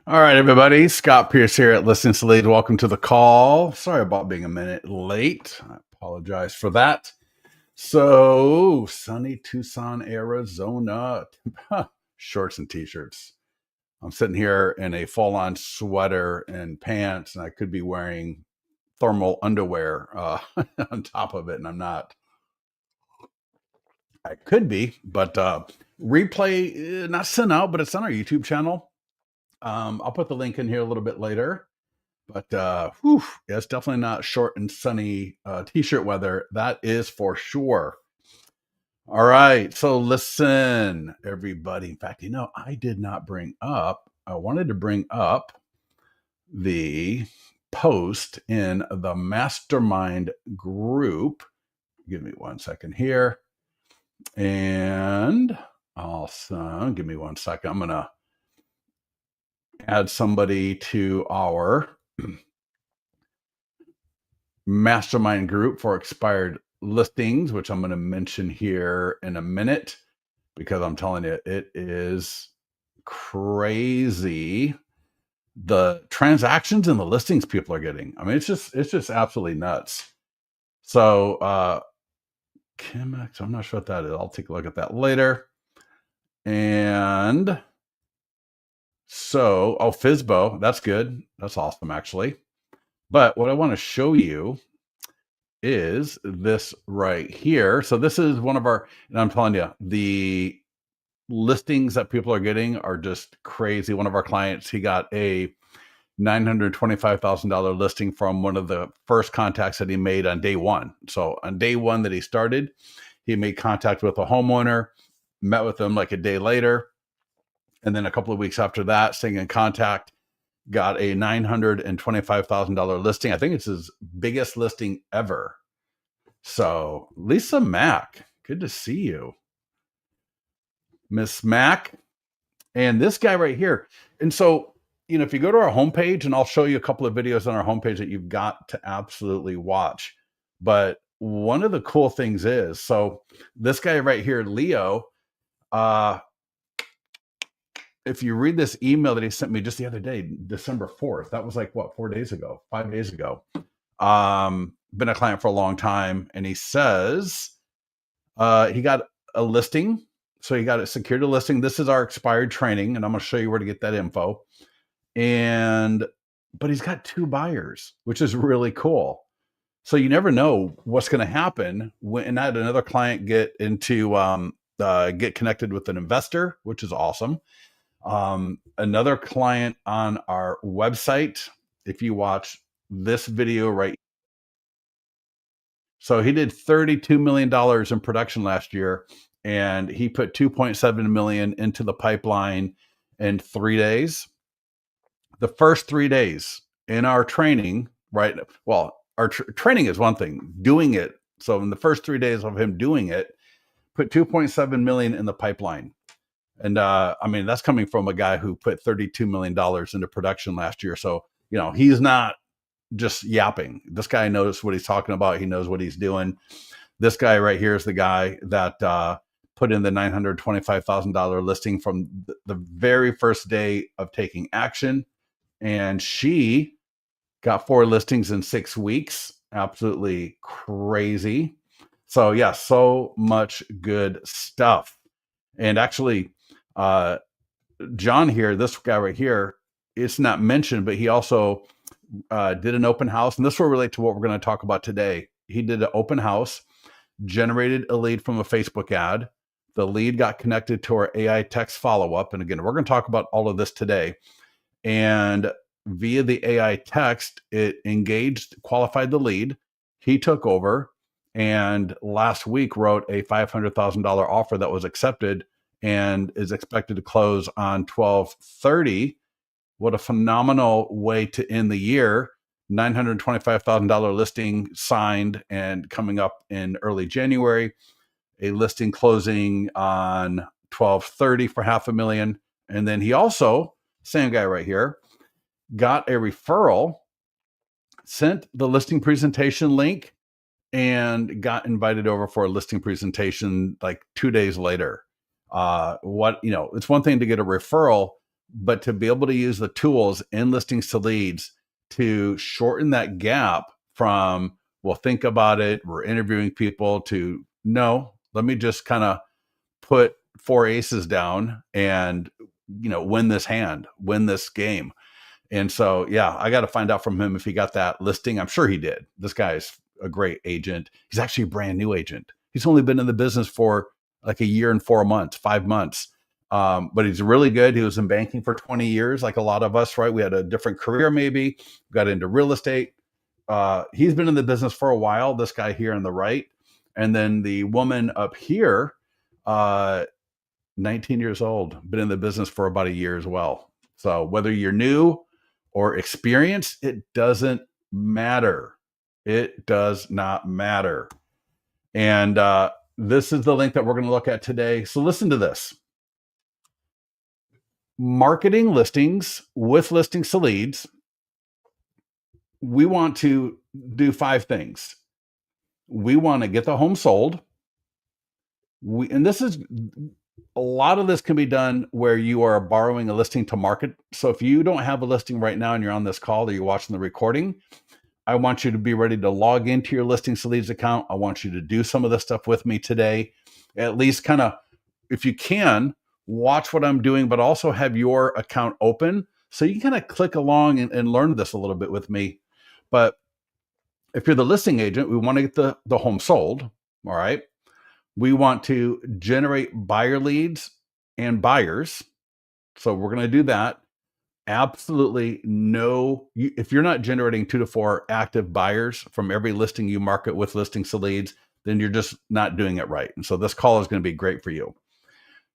All right, everybody. Scott Pierce here at Listings to Lead. Welcome to the call. Sorry about being a minute late. I apologize for that. So, sunny Tucson, Arizona. Shorts and t-shirts. I'm sitting here in a full-on sweater and pants, and I could be wearing thermal underwear on top of it, and I'm not. I could be, but replay not sent out, but it's on our YouTube channel. I'll put the link in here a little bit later. But yeah, it's definitely not short and sunny t-shirt weather. That is for sure. All right. So listen, everybody. In fact, I did not bring up, I wanted to bring up the post in the mastermind group. Give me 1 second here. And also, give me 1 second. I'm going to add somebody to our mastermind group for expired listings, which I'm going to mention here in a minute, because I'm telling you, it is crazy the transactions and the listings people are getting. I mean, it's just absolutely nuts. So Chemex, I'm not sure what that is. I'll take a look at that later. And so, FSBO, that's good. That's awesome, actually. But what I want to show you is this right here. So this is one of our, and I'm telling you, the listings that people are getting are just crazy. One of our clients, he got a $925,000 listing from one of the first contacts that he made on day one. So on day one that he started, he made contact with a homeowner, met with them like a day later. And then a couple of weeks after that, staying in contact, got a $925,000 listing. I think it's his biggest listing ever. So Lisa Mack, good to see you. Miss Mack. And this guy right here. And so, if you go to our homepage, and I'll show you a couple of videos on our homepage that you've got to absolutely watch. But one of the cool things is, so this guy right here, Leo, if you read this email that he sent me just the other day, December 4th, that was like, what, 4 days ago, 5 days ago. Been a client for a long time. And he says he got a listing. So he got a secured a listing. This is our expired training, and I'm going to show you where to get that info. But he's got 2 buyers, which is really cool. So you never know what's going to happen when I had another client get connected with an investor, which is awesome. Another client on our website, if you watch this video right. So he did $32 million in production last year, and he put 2.7 million into the pipeline in 3 days. The first 3 days in our training, right? Well, our training is one thing, doing it. So in the first 3 days of him doing it, put 2.7 million in the pipeline. And I mean, that's coming from a guy who put $32 million into production last year. So, he's not just yapping. This guy knows what he's talking about. He knows what he's doing. This guy right here is the guy that put in the $925,000 listing from the very first day of taking action. And she got 4 listings in 6 weeks. Absolutely crazy. So yeah, so much good stuff. And actually, John here, this guy right here, it's not mentioned, but he also did an open house. And this will relate to what we're going to talk about today. He did an open house, generated a lead from a Facebook ad. The lead got connected to our AI text follow-up. And again, we're going to talk about all of this today. And via the AI text, it engaged, qualified the lead. He took over, and last week wrote a $500,000 offer that was accepted and is expected to close on 12/30. What a phenomenal way to end the year. $925,000 listing signed and coming up in early January. A listing closing on 12/30 for $500,000. And then he also, same guy right here, got a referral, sent the listing presentation link, and got invited over for a listing presentation like 2 days later. It's one thing to get a referral, but to be able to use the tools in listings to leads to shorten that gap from, well, think about it, we're interviewing people, to no, let me just kind of put four aces down and, win this hand, win this game. And so, yeah, I got to find out from him if he got that listing. I'm sure he did. This guy is a great agent. He's actually a brand new agent. He's only been in the business for like a year and 4 months, 5 months. But he's really good. He was in banking for 20 years, like a lot of us, right? We had a different career, maybe got into real estate. He's been in the business for a while, this guy here on the right. And then the woman up here, 19 years old, been in the business for about a year as well. So whether you're new or experienced, it doesn't matter. It does not matter. And this is the link that we're going to look at today. So listen to this. Marketing listings with listings to leads. We want to do 5 things. We want to get the home sold. And this is, a lot of this can be done where you are borrowing a listing to market. So if you don't have a listing right now and you're on this call or you're watching the recording, I want you to be ready to log into your listings to leads account. I want you to do some of this stuff with me today. At least kind of, if you can, watch what I'm doing, but also have your account open so you can kind of click along and learn this a little bit with me. But if you're the listing agent, we want to get the home sold. All right. We want to generate buyer leads and buyers. So we're going to do that. Absolutely no, if you're not generating 2 to 4 active buyers from every listing you market with listings to leads, then you're just not doing it right. And so this call is going to be great for you.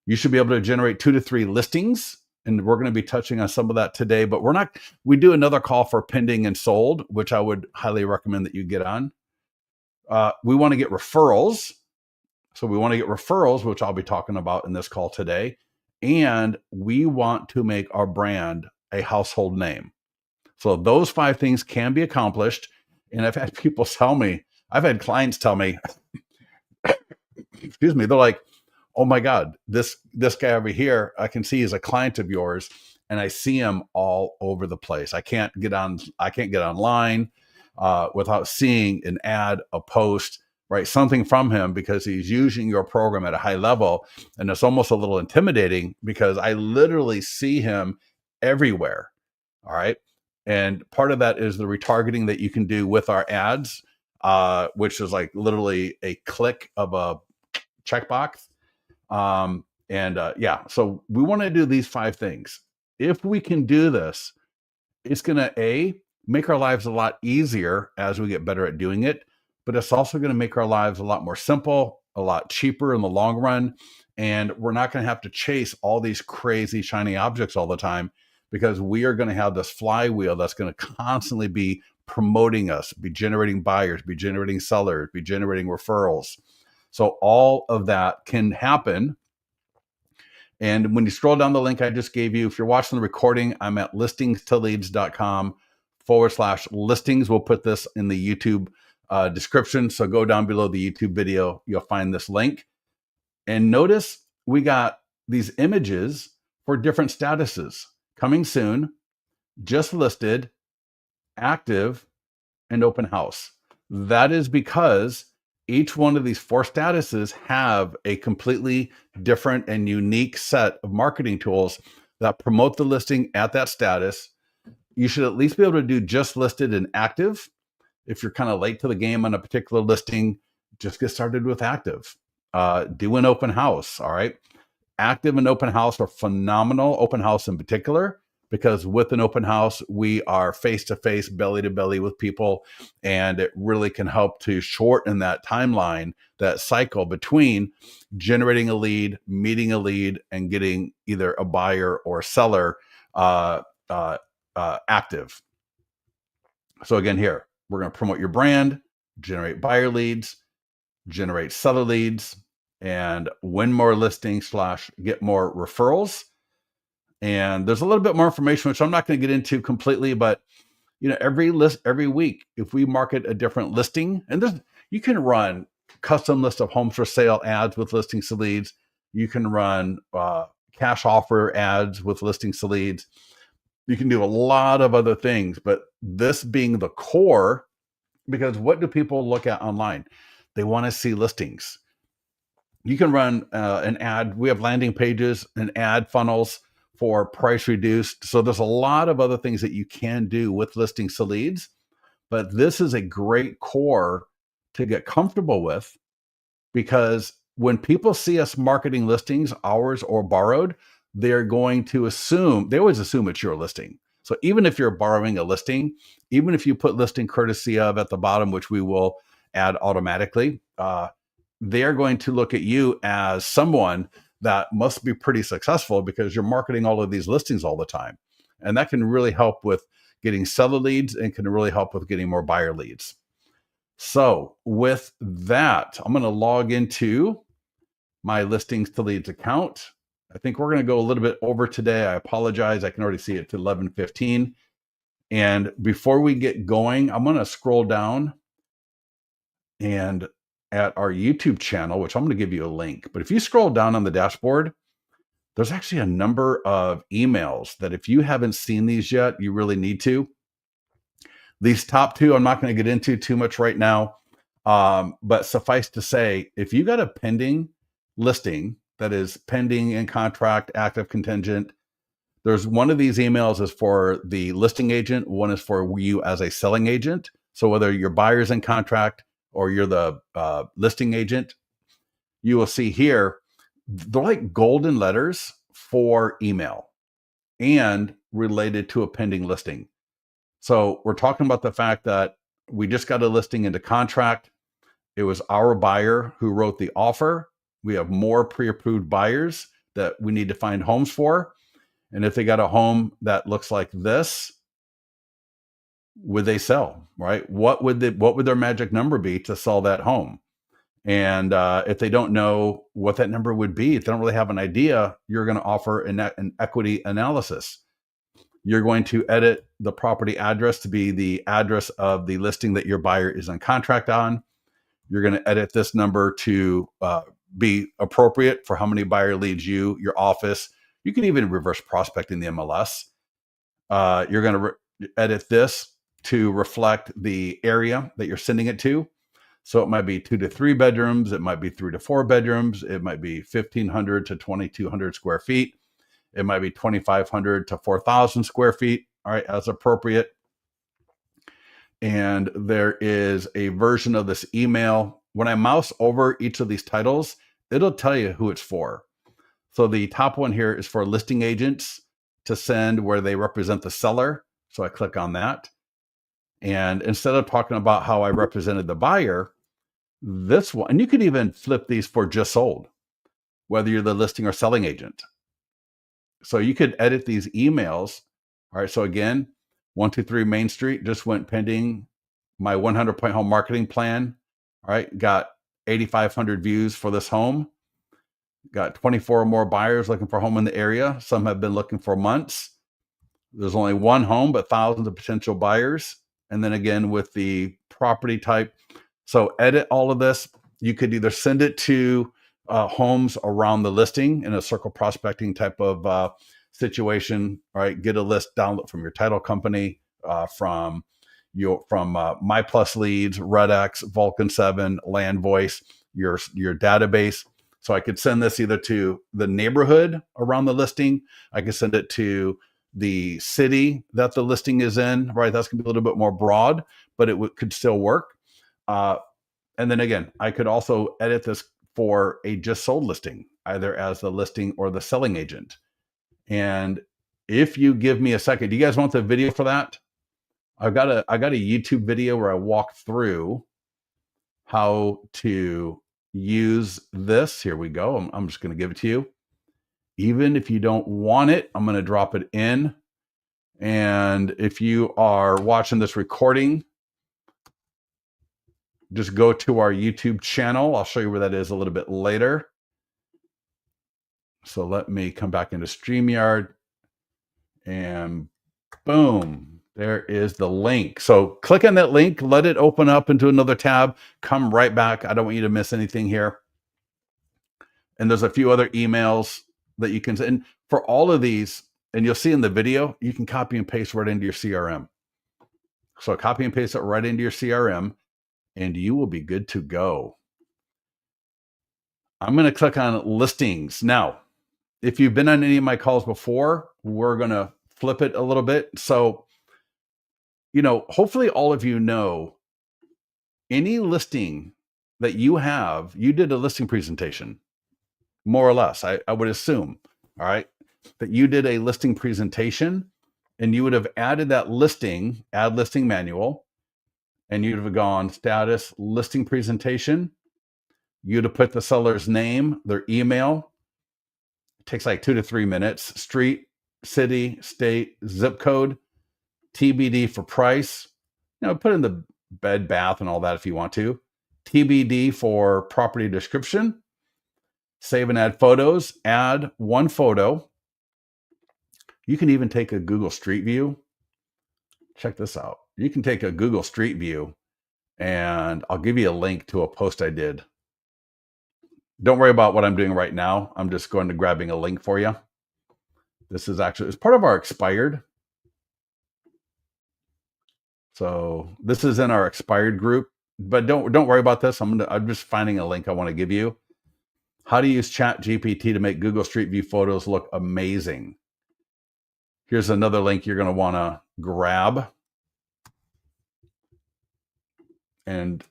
You should be able to generate 2 to 3 listings. And we're going to be touching on some of that today, but we do another call for pending and sold, which I would highly recommend that you get on. We want to get referrals. So we want to get referrals, which I'll be talking about in this call today. And we want to make our brand a household name. So those 5 things can be accomplished. And I've had people tell me, I've had clients tell me, excuse me, they're like, oh my God, this guy over here, I can see he's a client of yours, and I see him all over the place. I can't get online without seeing an ad, a post, right? Something from him, because he's using your program at a high level. And it's almost a little intimidating because I literally see him everywhere. All right. And part of that is the retargeting that you can do with our ads, which is like literally a click of a checkbox. So we want to do these 5 things. If we can do this, it's going to make our lives a lot easier as we get better at doing it, but it's also going to make our lives a lot more simple, a lot cheaper in the long run. And we're not going to have to chase all these crazy shiny objects all the time, because we are going to have this flywheel that's going to constantly be promoting us, be generating buyers, be generating sellers, be generating referrals. So all of that can happen. And when you scroll down the link I just gave you, if you're watching the recording, I'm at listingstoleads.com/listings. We'll put this in the YouTube description. So go down below the YouTube video, you'll find this link. And notice we got these images for different statuses: coming soon, just listed, active, and open house. That is because each one of these 4 statuses have a completely different and unique set of marketing tools that promote the listing at that status. You should at least be able to do just listed and active. If you're kind of late to the game on a particular listing, just get started with active. Do an open house. All right. Active and open house are phenomenal. Open house in particular, because with an open house, we are face-to-face, belly-to-belly with people, and it really can help to shorten that timeline, that cycle between generating a lead, meeting a lead, and getting either a buyer or a seller active. So again, here, we're going to promote your brand, generate buyer leads, generate seller leads, and win more listings / get more referrals. And there's a little bit more information, which I'm not going to get into completely, but every week, if we market a different listing, and you can run custom list of homes for sale ads with listings to leads. You can run cash offer ads with listings to leads. You can do a lot of other things, but this being the core, because what do people look at online? They want to see listings. You can run an ad. We have landing pages and ad funnels for price reduced. So there's a lot of other things that you can do with listings to leads, but this is a great core to get comfortable with, because when people see us marketing listings, ours or borrowed, they're going to assume, they always assume it's your listing. So even if you're borrowing a listing, even if you put listing courtesy of at the bottom, which we will add automatically, they're going to look at you as someone that must be pretty successful because you're marketing all of these listings all the time. And that can really help with getting seller leads and can really help with getting more buyer leads. So with that, I'm going to log into my listings to leads account. I think we're going to go a little bit over today. I apologize. I can already see it to 11:15. And before we get going, I'm going to scroll down and at our YouTube channel, which I'm going to give you a link. But if you scroll down on the dashboard, there's actually a number of emails that if you haven't seen these yet, you really need to. These top two, I'm not going to get into too much right now. But suffice to say, if you got a pending listing that is pending in contract, active, contingent, there's one of these emails is for the listing agent. One is for you as a selling agent. So whether your buyer's in contract or you're the listing agent, you will see here, they're like golden letters for email and related to a pending listing. So we're talking about the fact that we just got a listing into contract. It was our buyer who wrote the offer. We have more pre-approved buyers that we need to find homes for. And if they got a home that looks like this, would they sell, right? What would their magic number be to sell that home? And if they don't know what that number would be, if they don't really have an idea, you're going to offer an equity analysis. You're going to edit the property address to be the address of the listing that your buyer is in contract on. You're going to edit this number to be appropriate for how many buyer leads your office. You can even reverse prospecting the MLS. You're going to edit this to reflect the area that you're sending it to. So it might be 2 to 3 bedrooms. It might be 3 to 4 bedrooms. It might be 1,500 to 2,200 square feet. It might be 2,500 to 4,000 square feet. All right, as appropriate. And there is a version of this email. When I mouse over each of these titles, it'll tell you who it's for. So the top one here is for listing agents to send where they represent the seller. So I click on that. And instead of talking about how I represented the buyer, this one, and you could even flip these for just sold, whether you're the listing or selling agent. So you could edit these emails. All right. So again, 123 Main Street just went pending my 100-point home marketing plan. All right. Got 8,500 views for this home. Got 24 or more buyers looking for a home in the area. Some have been looking for months. There's only one home, but thousands of potential buyers. And then again, with the property type. So edit all of this. You could either send it to homes around the listing in a circle prospecting type of situation. All right, get a list download from your title company, from My Plus Leads, RedX, Vulcan 7, Land Voice, your database. So I could send this either to the neighborhood around the listing. I could send it to the city that the listing is in, right? That's going to be a little bit more broad, but it could still work. And then again, I could also edit this for a just sold listing, either as the listing or the selling agent. And if you give me a second, do you guys want the video for that? I got a YouTube video where I walk through how to use this. Here we go. I'm just going to give it to you. Even if you don't want it, I'm going to drop it in. And if you are watching this recording, just go to our YouTube channel. I'll show you where that is a little bit later. So let me come back into StreamYard and boom, there is the link. So click on that link, let it open up into another tab, come right back. I don't want you to miss anything here. And there's a few other emails that you can, and for all of these, and you'll see in the video, you can copy and paste right into your CRM. So copy and paste it right into your CRM and you will be good to go. I'm going to click on listings. Now, if you've been on any of my calls before, we're going to flip it a little bit. So, hopefully all of you know any listing that you have, you did a listing presentation, more or less. I would assume, all right, that you did a listing presentation and you would have added that listing, add listing manual, and you'd have gone status listing presentation. You'd have put the seller's name, their email. It takes like 2 to 3 minutes. Street, city, state, zip code, TBD for price. Put in the bed, bath, and all that if you want to. TBD for property description. Save and add photos. Add one photo. You can even take a Google Street View. Check this out. You can take a Google Street View, and I'll give you a link to a post I did. Don't worry about what I'm doing right now. I'm just going to grabbing a link for you. This is actually, it's part of our expired. So this is in our expired group, but don't worry about this. I'm just finding a link I want to give you. How to use ChatGPT to make Google Street View photos look amazing. Here's another link you're going to want to grab. And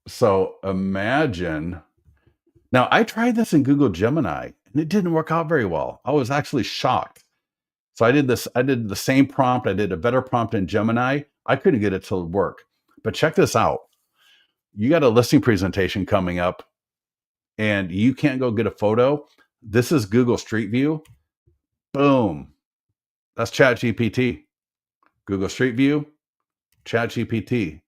so imagine, now I tried this in Google Gemini and it didn't work out very well. I was actually shocked. So I did the same prompt. I did a better prompt in Gemini. I couldn't get it to work. But check this out. You got a listing presentation coming up and you can't go get a photo. This is Google Street View. Boom. That's ChatGPT. Google Street View, ChatGPT.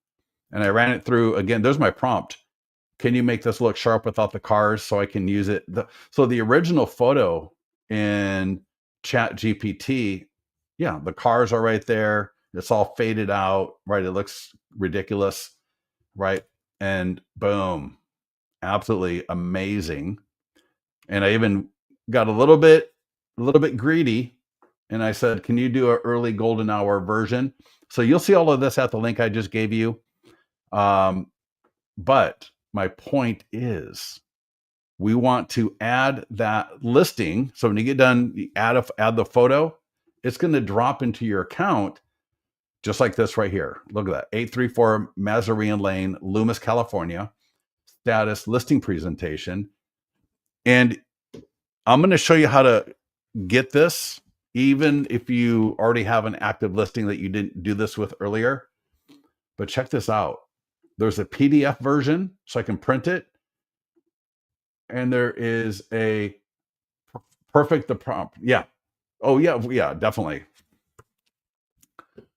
And I ran it through again. There's my prompt. Can you make this look sharp without the cars so I can use it? So the original photo in ChatGPT, yeah, the cars are right there. It's all faded out, right? It looks ridiculous, right? And boom, absolutely amazing. And I even got a little bit greedy, and I said, "Can you do an early golden hour version?" So you'll see all of this at the link I just gave you. But my point is, we want to add that listing. So when you get done, you add the photo. It's going to drop into your account just like this right here. Look at that. 834 Mazarine Lane, Loomis, California. Status listing presentation. And I'm going to show you how to get this, even if you already have an active listing that you didn't do this with earlier. But check this out. There's a PDF version, so I can print it. And there is a perfect the prompt. Yeah. Oh, yeah, definitely.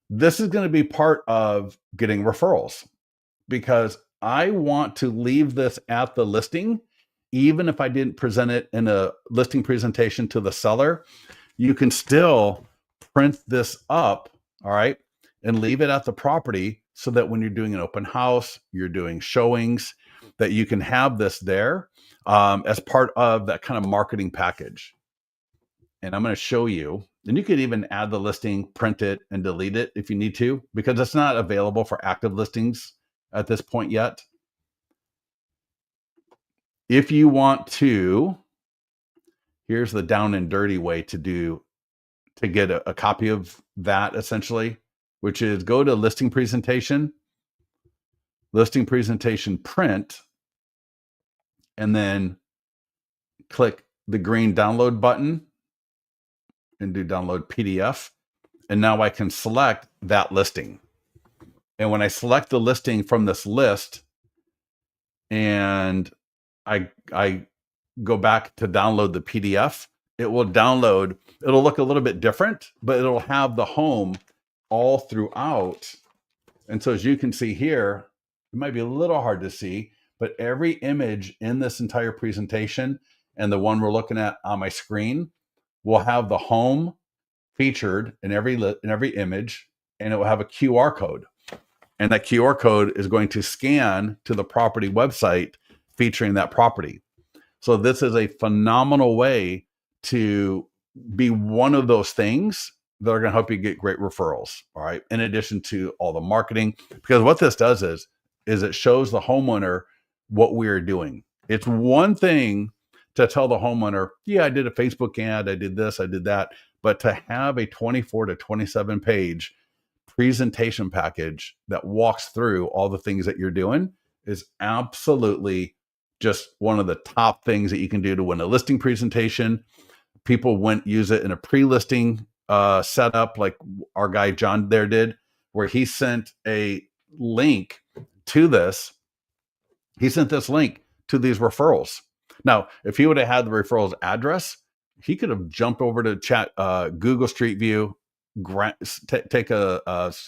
This is going to be part of getting referrals because I want to leave this at the listing. Even if I didn't present it in a listing presentation to the seller, you can still print this up, all right, and leave it at the property so that when you're doing an open house, you're doing showings, that you can have this there as part of that kind of marketing package. And I'm going to show you, and you could even add the listing, print it, and delete it if you need to, because it's not available for active listings at this point yet. If you want to, here's the down and dirty way to get a copy of that, essentially, which is go to listing presentation print, and then click the green download button and do download PDF. And now I can select that listing. And when I select the listing from this list and I go back to download the PDF, it will download. It'll look a little bit different, but it'll have the home all throughout. And so as you can see here, it might be a little hard to see, but every image in this entire presentation and the one we're looking at on my screen will have the home featured in every image, and it will have a QR code. And that QR code is going to scan to the property website featuring that property. So this is a phenomenal way to be one of those things that are going to help you get great referrals. All right. In addition to all the marketing, because what this does is it shows the homeowner what we are doing. It's one thing to tell the homeowner, yeah, I did a Facebook ad, I did this, I did that. But to have a 24 to 27 page presentation package that walks through all the things that you're doing is absolutely just one of the top things that you can do to win a listing presentation. People wouldn't use it in a pre-listing setup like our guy John there did, where he sent a link to this. He sent this link to these referrals. Now, if he would have had the referral's address, he could have jumped over to chat Google Street View, take a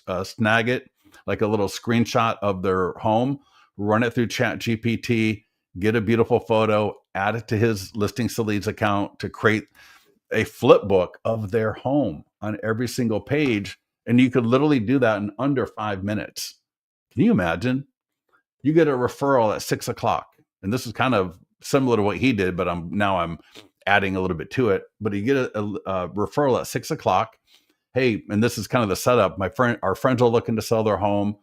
Snagit, like a little screenshot of their home, run it through Chat GPT, get a beautiful photo, add it to his Listings to Leads account to create a flip book of their home on every single page. And you could literally do that in under 5 minutes. Can you imagine? You get a referral at 6 o'clock. And this is kind of similar to what he did, but I'm adding a little bit to it. But you get a referral at 6 o'clock. Hey, and this is kind of the setup. Our friends are looking to sell their home.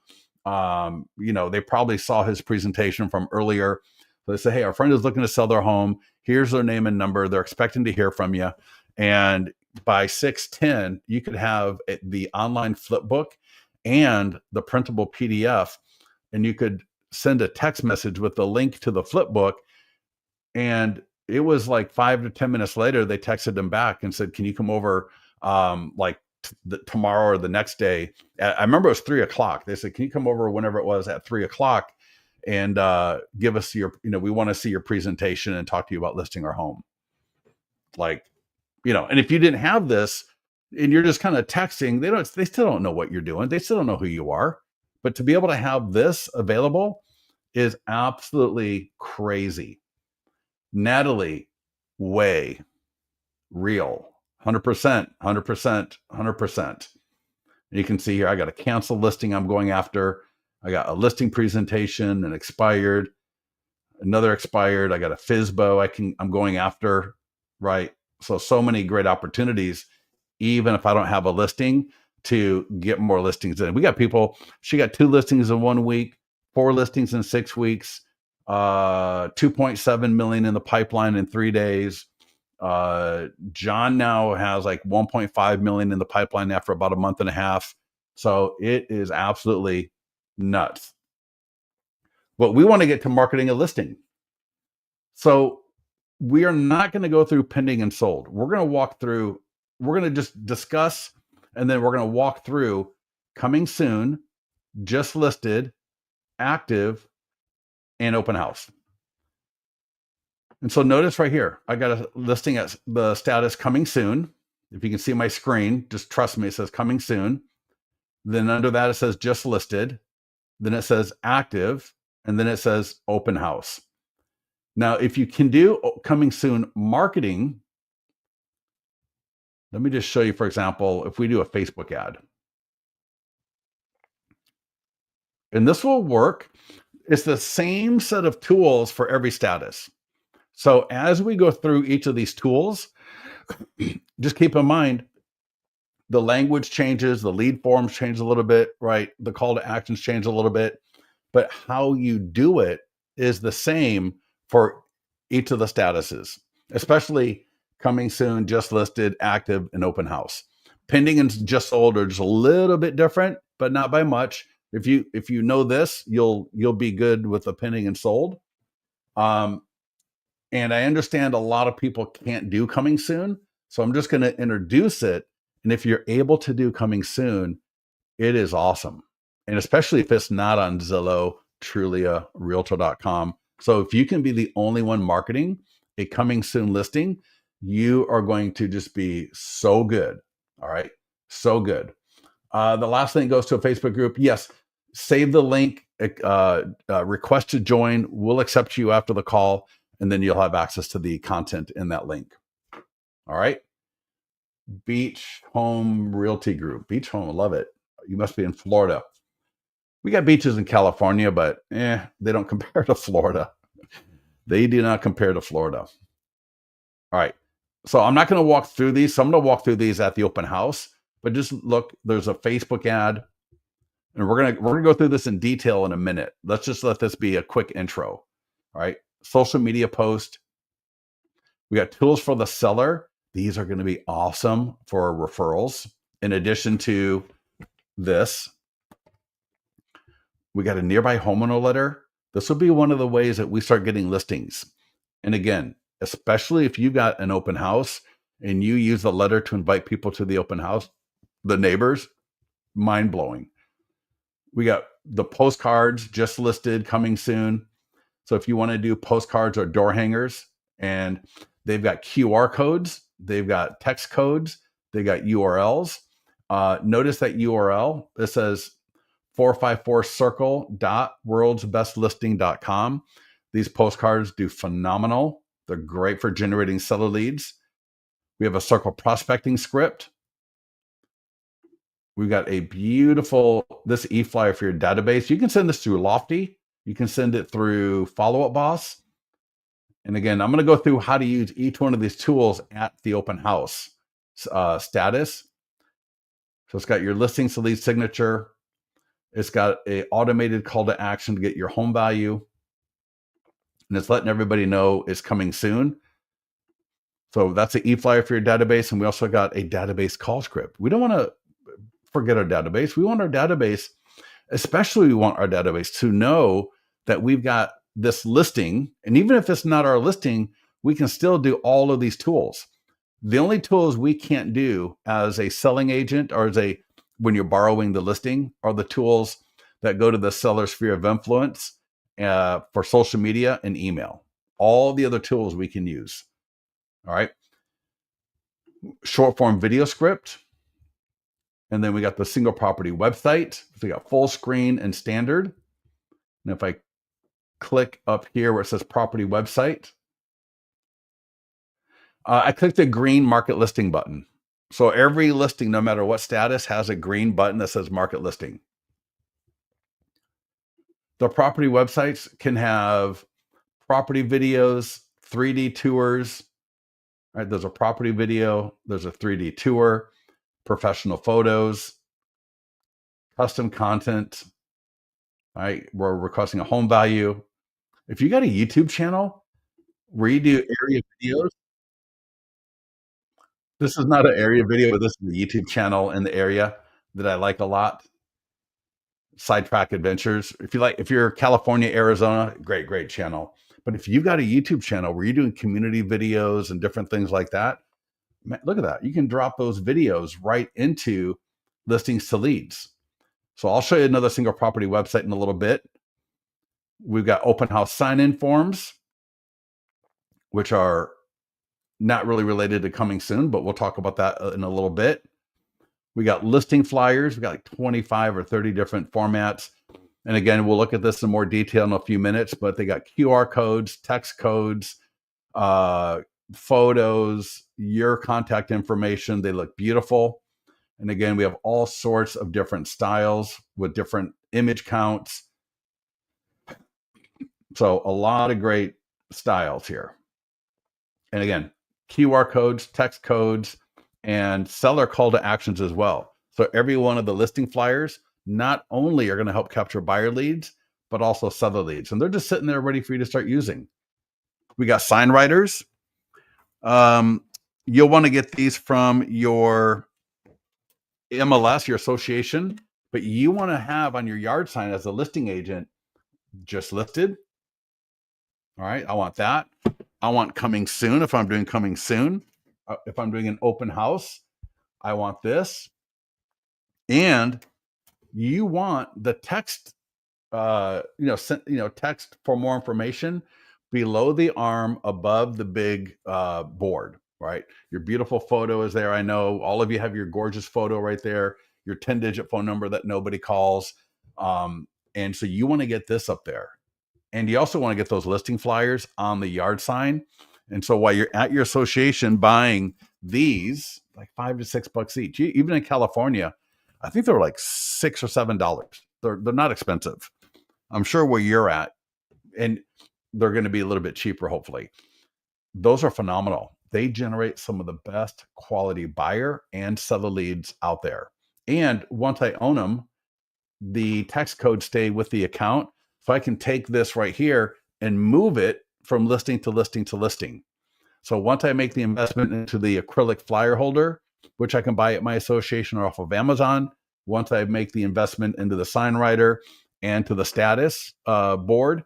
They probably saw his presentation from earlier. So they say, hey, our friend is looking to sell their home. Here's their name and number. They're expecting to hear from you. And by 6:10, you could have the online flip book and the printable PDF, and you could send a text message with the link to the flip book. And it was like 5 to 10 minutes later, they texted him back and said, can you come over tomorrow or the next day? I remember it was 3 o'clock. They said, can you come over whenever it was at 3 o'clock and give us we want to see your presentation and talk to you about listing our home. And if you didn't have this and you're just kind of texting, they still don't know what you're doing. They still don't know who you are. But to be able to have this available is absolutely crazy. Natalie, way real, 100%, 100%, 100%. You can see here, I got a cancel listing I'm going after. I got a listing presentation, an expired, another expired. I got a FSBO I'm going after, right? So many great opportunities, even if I don't have a listing, to get more listings in. We got people, she got 2 listings in 1 week, 4 listings in 6 weeks, 2.7 million in the pipeline in 3 days. John now has like 1.5 million in the pipeline after about a month and a half. So it is absolutely nuts. But we want to get to marketing a listing. So we are not going to go through pending and sold. We're going to just discuss, and then we're going to walk through coming soon, just listed, active, and open house. And so notice right here, I got a listing at the status coming soon. If you can see my screen, just trust me, it says coming soon. Then under that, it says just listed. Then it says active. And then it says open house. Now, if you can do coming soon marketing, let me just show you, for example, if we do a Facebook ad. And this will work. It's the same set of tools for every status. So as we go through each of these tools, just keep in mind, the language changes, the lead forms change a little bit, right? The call to actions change a little bit, but how you do it is the same for each of the statuses, especially coming soon, just listed, active, and open house. Pending and just sold are just a little bit different, but not by much. If you know this, you'll be good with the pending and sold. And I understand a lot of people can't do coming soon, so I'm just going to introduce it. And if you're able to do coming soon, it is awesome. And especially if it's not on Zillow, Trulia, Realtor.com. So if you can be the only one marketing a coming soon listing, you are going to just be so good. All right. So good. The last thing goes to a Facebook group. Yes. Save the link, request to join. We'll accept you after the call, and then you'll have access to the content in that link. All right. Beach Home Realty Group. Beach Home. I love it. You must be in Florida. We got beaches in California, but they don't compare to Florida. They do not compare to Florida. All right. So I'm not going to walk through these. So I'm going to walk through these at the open house, but just look, there's a Facebook ad, and we're gonna go through this in detail in a minute. Let's just let this be a quick intro. All right. Social media post. We got tools for the seller. These are going to be awesome for referrals. In addition to this, we got a nearby homeowner letter. This will be one of the ways that we start getting listings. And again, especially if you got an open house and you use the letter to invite people to the open house, the neighbors, mind blowing. We got the postcards just listed coming soon. So if you want to do postcards or door hangers, and they've got QR codes, they've got text codes, they got URLs. Notice that URL, it says 454circle.worldsbestlisting.com. These postcards do phenomenal. They're great for generating seller leads. We have a circle prospecting script. We've got a beautiful, this e-flyer for your database. You can send this through Lofty. You can send it through Follow Up Boss. And again, I'm going to go through how to use each one of these tools at the open house status. So it's got your listings to lead signature. It's got a automated call to action to get your home value. And it's letting everybody know it's coming soon. So that's an e-flyer for your database. And we also got a database call script. We don't want to forget our database. We want our database, especially we want our database to know that we've got this listing. And even if it's not our listing, we can still do all of these tools. The only tools we can't do as a selling agent or when you're borrowing the listing are the tools that go to the seller sphere of influence for social media and email. All the other tools we can use. All right. Short form video script. And then we got the single property website. So we got full screen and standard. And if I click up here where it says property website, I clicked the green market listing button. So every listing, no matter what status, has a green button that says market listing. The property websites can have property videos, 3D tours. All right, there's a property video, there's a 3D tour, professional photos, custom content. All right, we're requesting a home value. If you got a YouTube channel where you do area videos, this is not an area video, but this is a YouTube channel in the area that I like a lot. Sidetrack Adventures. If you're California, Arizona, great channel. But if you've got a YouTube channel where you're doing community videos and different things like that, man, look at that. You can drop those videos right into listings to leads. So I'll show you another single property website in a little bit. We've got open house sign-in forms, which are not really related to coming soon, but we'll talk about that in a little bit. We got listing flyers. We got like 25 or 30 different formats. And again, we'll look at this in more detail in a few minutes, but they got QR codes, text codes, photos, your contact information. They look beautiful. And again, we have all sorts of different styles with different image counts. So a lot of great styles here. And again, QR codes, text codes, and seller call to actions as well. So every one of the listing flyers not only are going to help capture buyer leads, but also seller leads. And they're just sitting there ready for you to start using. We got sign writers. You'll want to get these from your MLS, your association, but you want to have on your yard sign as a listing agent, just listed. All right, I want that. I want coming soon if I'm doing coming soon. If I'm doing an open house, I want this. And you want the text, text for more information below the arm, above the big board, right? Your beautiful photo is there. I know all of you have your gorgeous photo right there, your 10-digit phone number that nobody calls. And so you want to get this up there. And you also want to get those listing flyers on the yard sign. And so while you're at your association buying these, like $5 to $6 each, even in California, I think they're like $6 or $7. They're not expensive. I'm sure where you're at, and they're going to be a little bit cheaper, hopefully. Those are phenomenal. they generate some of the best quality buyer and seller leads out there. And once I own them, the text code stay with the account. So I can take this right here and move it from listing to listing to listing. So once I make the investment into the acrylic flyer holder, which I can buy at my association or off of Amazon, once I make the investment into the sign writer and to the status board,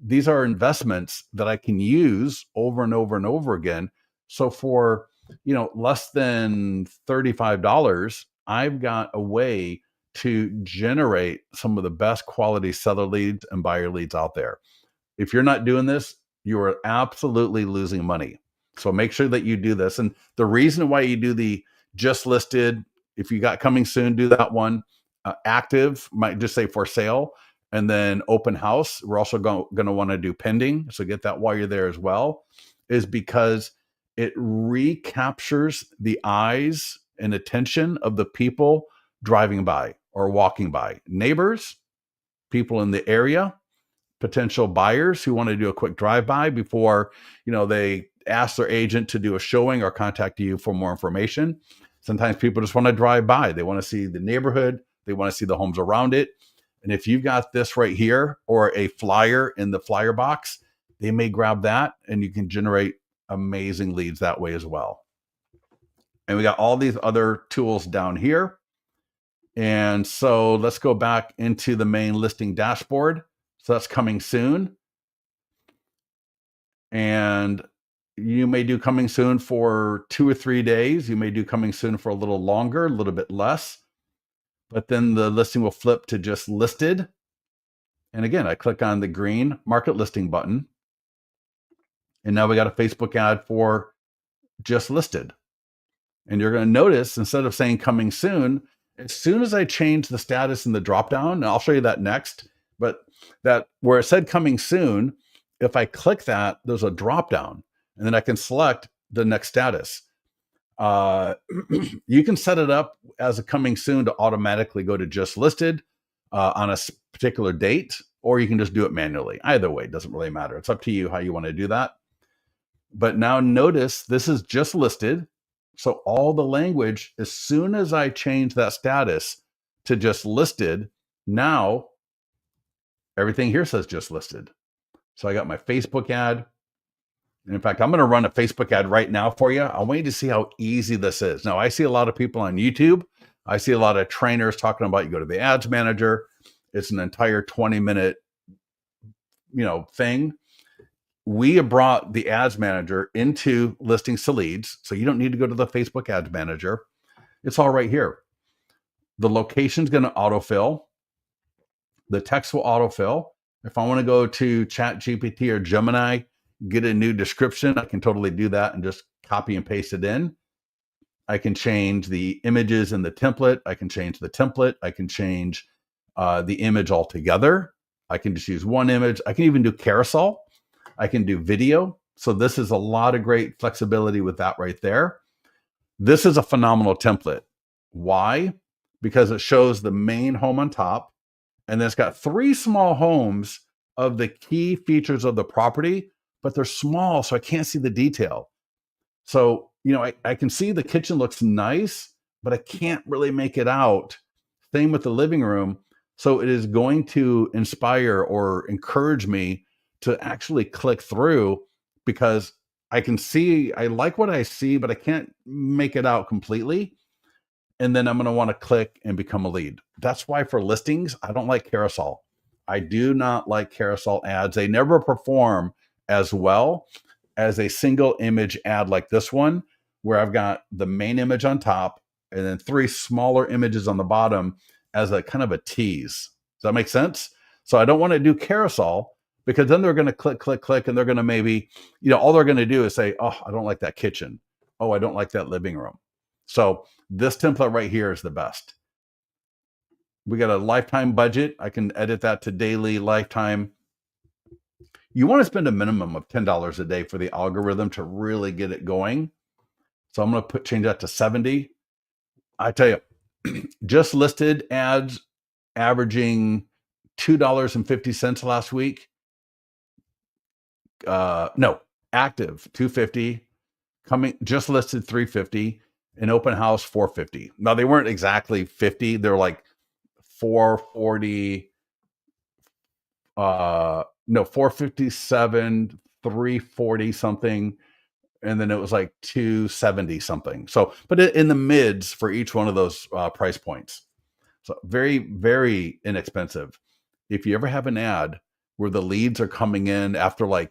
these are investments that I can use over and over and over again. So for, less than $35, I've got a way to generate some of the best quality seller leads and buyer leads out there. If you're not doing this, you are absolutely losing money. So make sure that you do this. And the reason why you do the just listed, if you got coming soon, do that one. Active might just say for sale. And then open house, we're also going to want to do pending. So get that while you're there as well, is because it recaptures the eyes and attention of the people driving by or walking by. Neighbors, people in the area, potential buyers who want to do a quick drive-by before, they ask their agent to do a showing or contact you for more information. Sometimes people just want to drive by. They want to see the neighborhood. They want to see the homes around it. And if you've got this right here or a flyer in the flyer box, they may grab that and you can generate amazing leads that way as well. And we got all these other tools down here. And so let's go back into the main listing dashboard. So that's coming soon. And you may do coming soon for 2 or 3 days. You may do coming soon for a little longer, a little bit less. But then the listing will flip to just listed. And again, I click on the green market listing button. And now we got a Facebook ad for just listed. And you're going to notice instead of saying coming soon, as soon as I change the status in the dropdown, and I'll show you that next, but that where it said coming soon, if I click that, there's a dropdown and then I can select the next status. You can set it up as a coming soon to automatically go to just listed on a particular date, or you can just do it manually. Either way, it doesn't really matter. It's up to you how you want to do that. But now notice this is just listed. So all the language, as soon as I change that status to just listed, now everything here says just listed. So I got my Facebook ad. And in fact, I'm going to run a Facebook ad right now for you. I want you to see how easy this is. Now, I see a lot of people on YouTube. I see a lot of trainers talking about you go to the ads manager. It's an entire 20-minute, thing. We have brought the ads manager into listings to leads. So you don't need to go to the Facebook ads manager. It's all right here. The location's going to autofill. The text will autofill. If I want to go to ChatGPT or Gemini, get a new description, I can totally do that and just copy and paste it in. I can change the images in the template. I can change the template. I can change the image altogether. I can just use one image. I can even do carousel. I can do video. So this is a lot of great flexibility with that right there. This is a phenomenal template. Why? Because it shows the main home on top, and then it's got 3 small homes of the key features of the property, but they're small, so I can't see the detail. So, I can see the kitchen looks nice, but I can't really make it out. Same with the living room. So it is going to inspire or encourage me to actually click through because I like what I see, but I can't make it out completely. And then I'm going to want to click and become a lead. That's why for listings, I don't like carousel. I do not like carousel ads. They never perform as well as a single image ad like this one, where I've got the main image on top and then 3 smaller images on the bottom as a kind of a tease. Does that make sense? So I don't want to do carousel because then they're going to click, and they're going to maybe, all they're going to do is say, oh, I don't like that kitchen. Oh, I don't like that living room. So this template right here is the best. We got a lifetime budget. I can edit that to daily, lifetime. You want to spend a minimum of $10 a day for the algorithm to really get it going. So I'm going to change that to 70. I tell you, just listed ads averaging $2.50 last week. No, active $2.50. coming just listed 350, an open house 450. Now they weren't exactly 50, they're like 440, no, 457, 340 something, and then it was like 270 something. So, but in the mids for each one of those price points. So very, very inexpensive. If you ever have an ad where the leads are coming in after an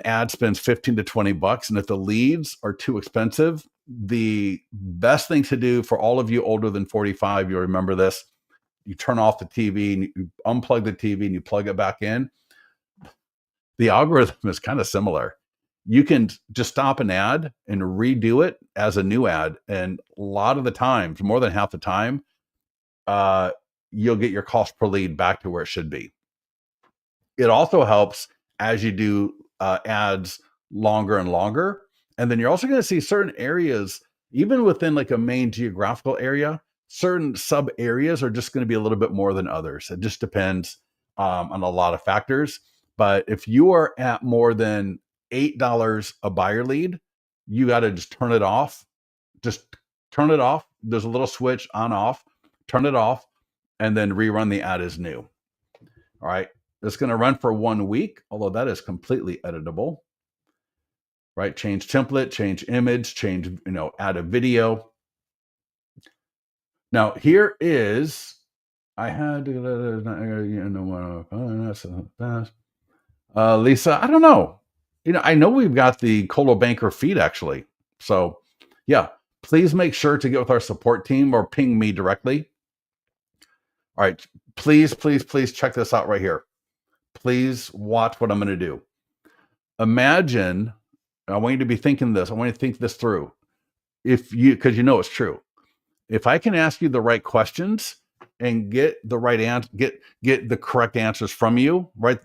ad spends 15 to 20 bucks, and if the leads are too expensive, the best thing to do for all of you older than 45, you'll remember this. You turn off the TV and you unplug the TV and you plug it back in. The algorithm is kind of similar. You can just stop an ad and redo it as a new ad. And a lot of the times, more than half the time, you'll get your cost per lead back to where it should be. It also helps as you do ads longer and longer. And then you're also going to see certain areas, even within like a main geographical area, certain sub areas are just going to be a little bit more than others. It just depends on a lot of factors. But if you are at more than $8 a buyer lead, you got to just turn it off. Just turn it off. There's a little switch on off, turn it off, and then rerun the ad as new. All right. It's going to run for 1 week, although that is completely editable. Right? Change template, change image, change, add a video. Now, here is, I had, Lisa, I don't know. I know we've got the Coldwell Banker feed actually. So yeah, please make sure to get with our support team or ping me directly. All right. Please, please, please check this out right here. Please watch what I'm going to do. Imagine, I want you to be thinking this. I want you to think this through. Because it's true. If I can ask you the right questions and get the right answer, get the correct answers from you, right?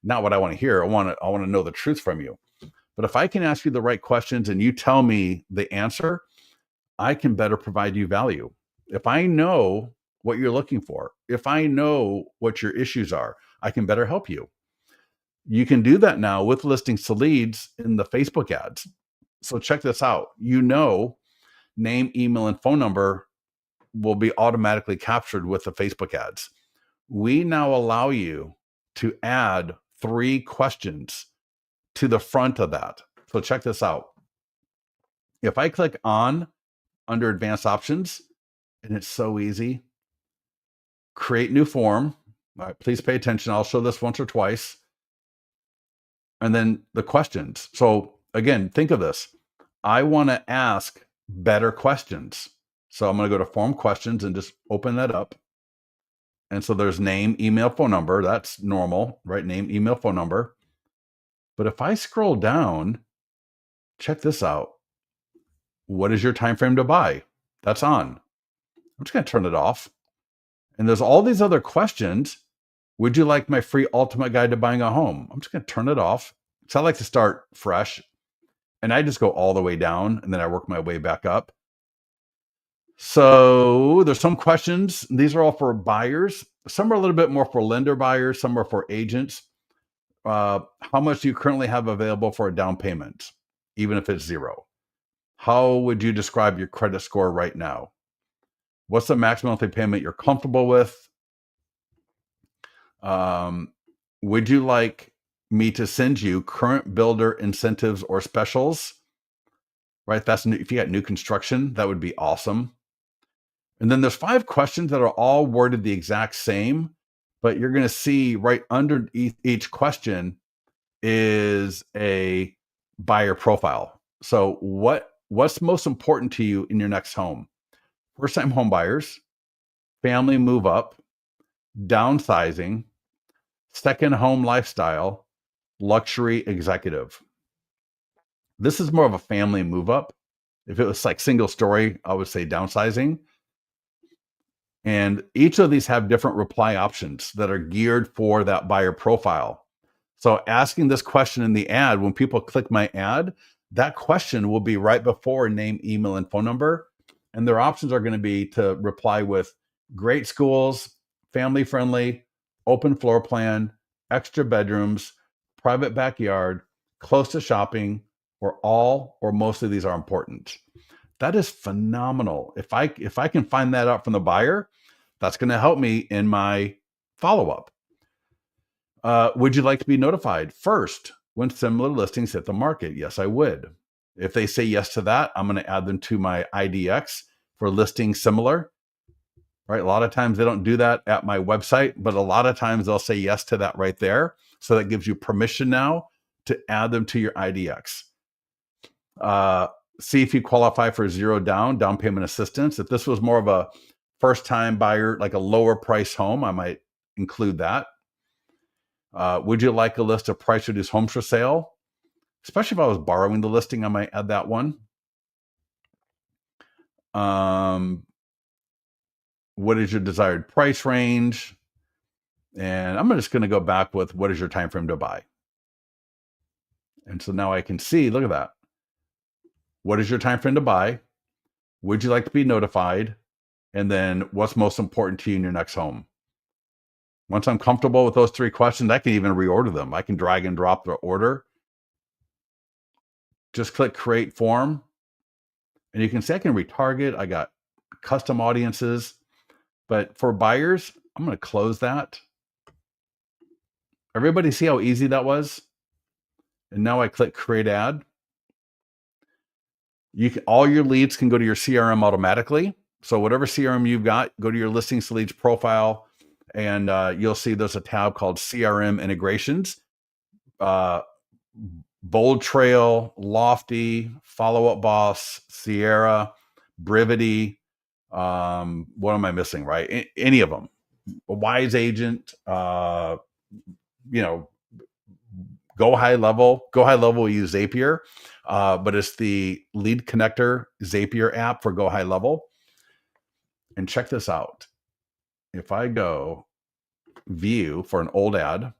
Not what I want to hear. I want to know the truth from you. But if I can ask you the right questions and you tell me the answer, I can better provide you value. If I know what you're looking for, if I know what your issues are, I can better help you. You can do that now with listings to leads in the Facebook ads. So check this out. Name, email, and phone number will be automatically captured with the Facebook ads. We now allow you to add 3 questions to the front of that. So check this out. If I click on under advanced options, and it's so easy, create new form. All right, please pay attention. I'll show this once or twice. And then the questions. So again, think of this. I want to ask better questions. So I'm going to go to form questions and just open that up. And so there's name, email, phone number. That's normal, right? Name, email, phone number. But if I scroll down, check this out. What is your time frame to buy? That's on. I'm just going to turn it off. And there's all these other questions. Would you like my free ultimate guide to buying a home? I'm just going to turn it off. So I like to start fresh. And I just go all the way down and then I work my way back up. So there's some questions. These are all for buyers. Some are a little bit more for lender buyers. Some are for agents. How much do you currently have available for a down payment, even if it's 0? How would you describe your credit score right now? What's the maximum monthly payment you're comfortable with? Would you like me to send you current builder incentives or specials? Right? That's new. If you got new construction, that would be awesome. And then there's 5 questions that are all worded the exact same, but you're going to see right under each question is a buyer profile. So what's most important to you in your next home? First-time home buyers, family move up, downsizing, second home lifestyle, luxury executive. This is more of a family move up. If it was like single story, I would say downsizing. And each of these have different reply options that are geared for that buyer profile. So asking this question in the ad, when people click my ad, that question will be right before name, email, and phone number. And their options are going to be to reply with great schools, family friendly, open floor plan, extra bedrooms, private backyard, close to shopping, or all or most of these are important. That is phenomenal. If I can find that out from the buyer, that's going to help me in my follow-up. Would you like to be notified first when similar listings hit the market? Yes, I would. If they say yes to that, I'm going to add them to my IDX for listings similar. Right? A lot of times they don't do that at my website, but a lot of times they'll say yes to that right there. So that gives you permission now to add them to your IDX. See if you qualify for down payment assistance. If this was more of a first time buyer, like a lower price home, I might include that. Would you like a list of price reduced homes for sale? Especially if I was borrowing the listing, I might add that one. What is your desired price range? And I'm just going to go back with what is your time frame to buy? And so now I can see, look at that. What is your time frame to buy? Would you like to be notified? And then what's most important to you in your next home? Once I'm comfortable with those 3 questions, I can even reorder them. I can drag and drop the order. Just click create form. And you can see I can retarget. I got custom audiences. But for buyers, I'm going to close that. Everybody see how easy that was? And now I click create ad. All your leads can go to your CRM automatically. So whatever CRM you've got, go to your listings to leads profile, and you'll see there's a tab called CRM integrations. Bold Trail, Lofty, Follow Up Boss, Sierra, Brivity. What am I missing? Right? Any of them. A Wise Agent. Go High Level. Go High Level will use Zapier, but it's the Lead Connector Zapier app for Go High Level. And check this out. If I go view for an old ad,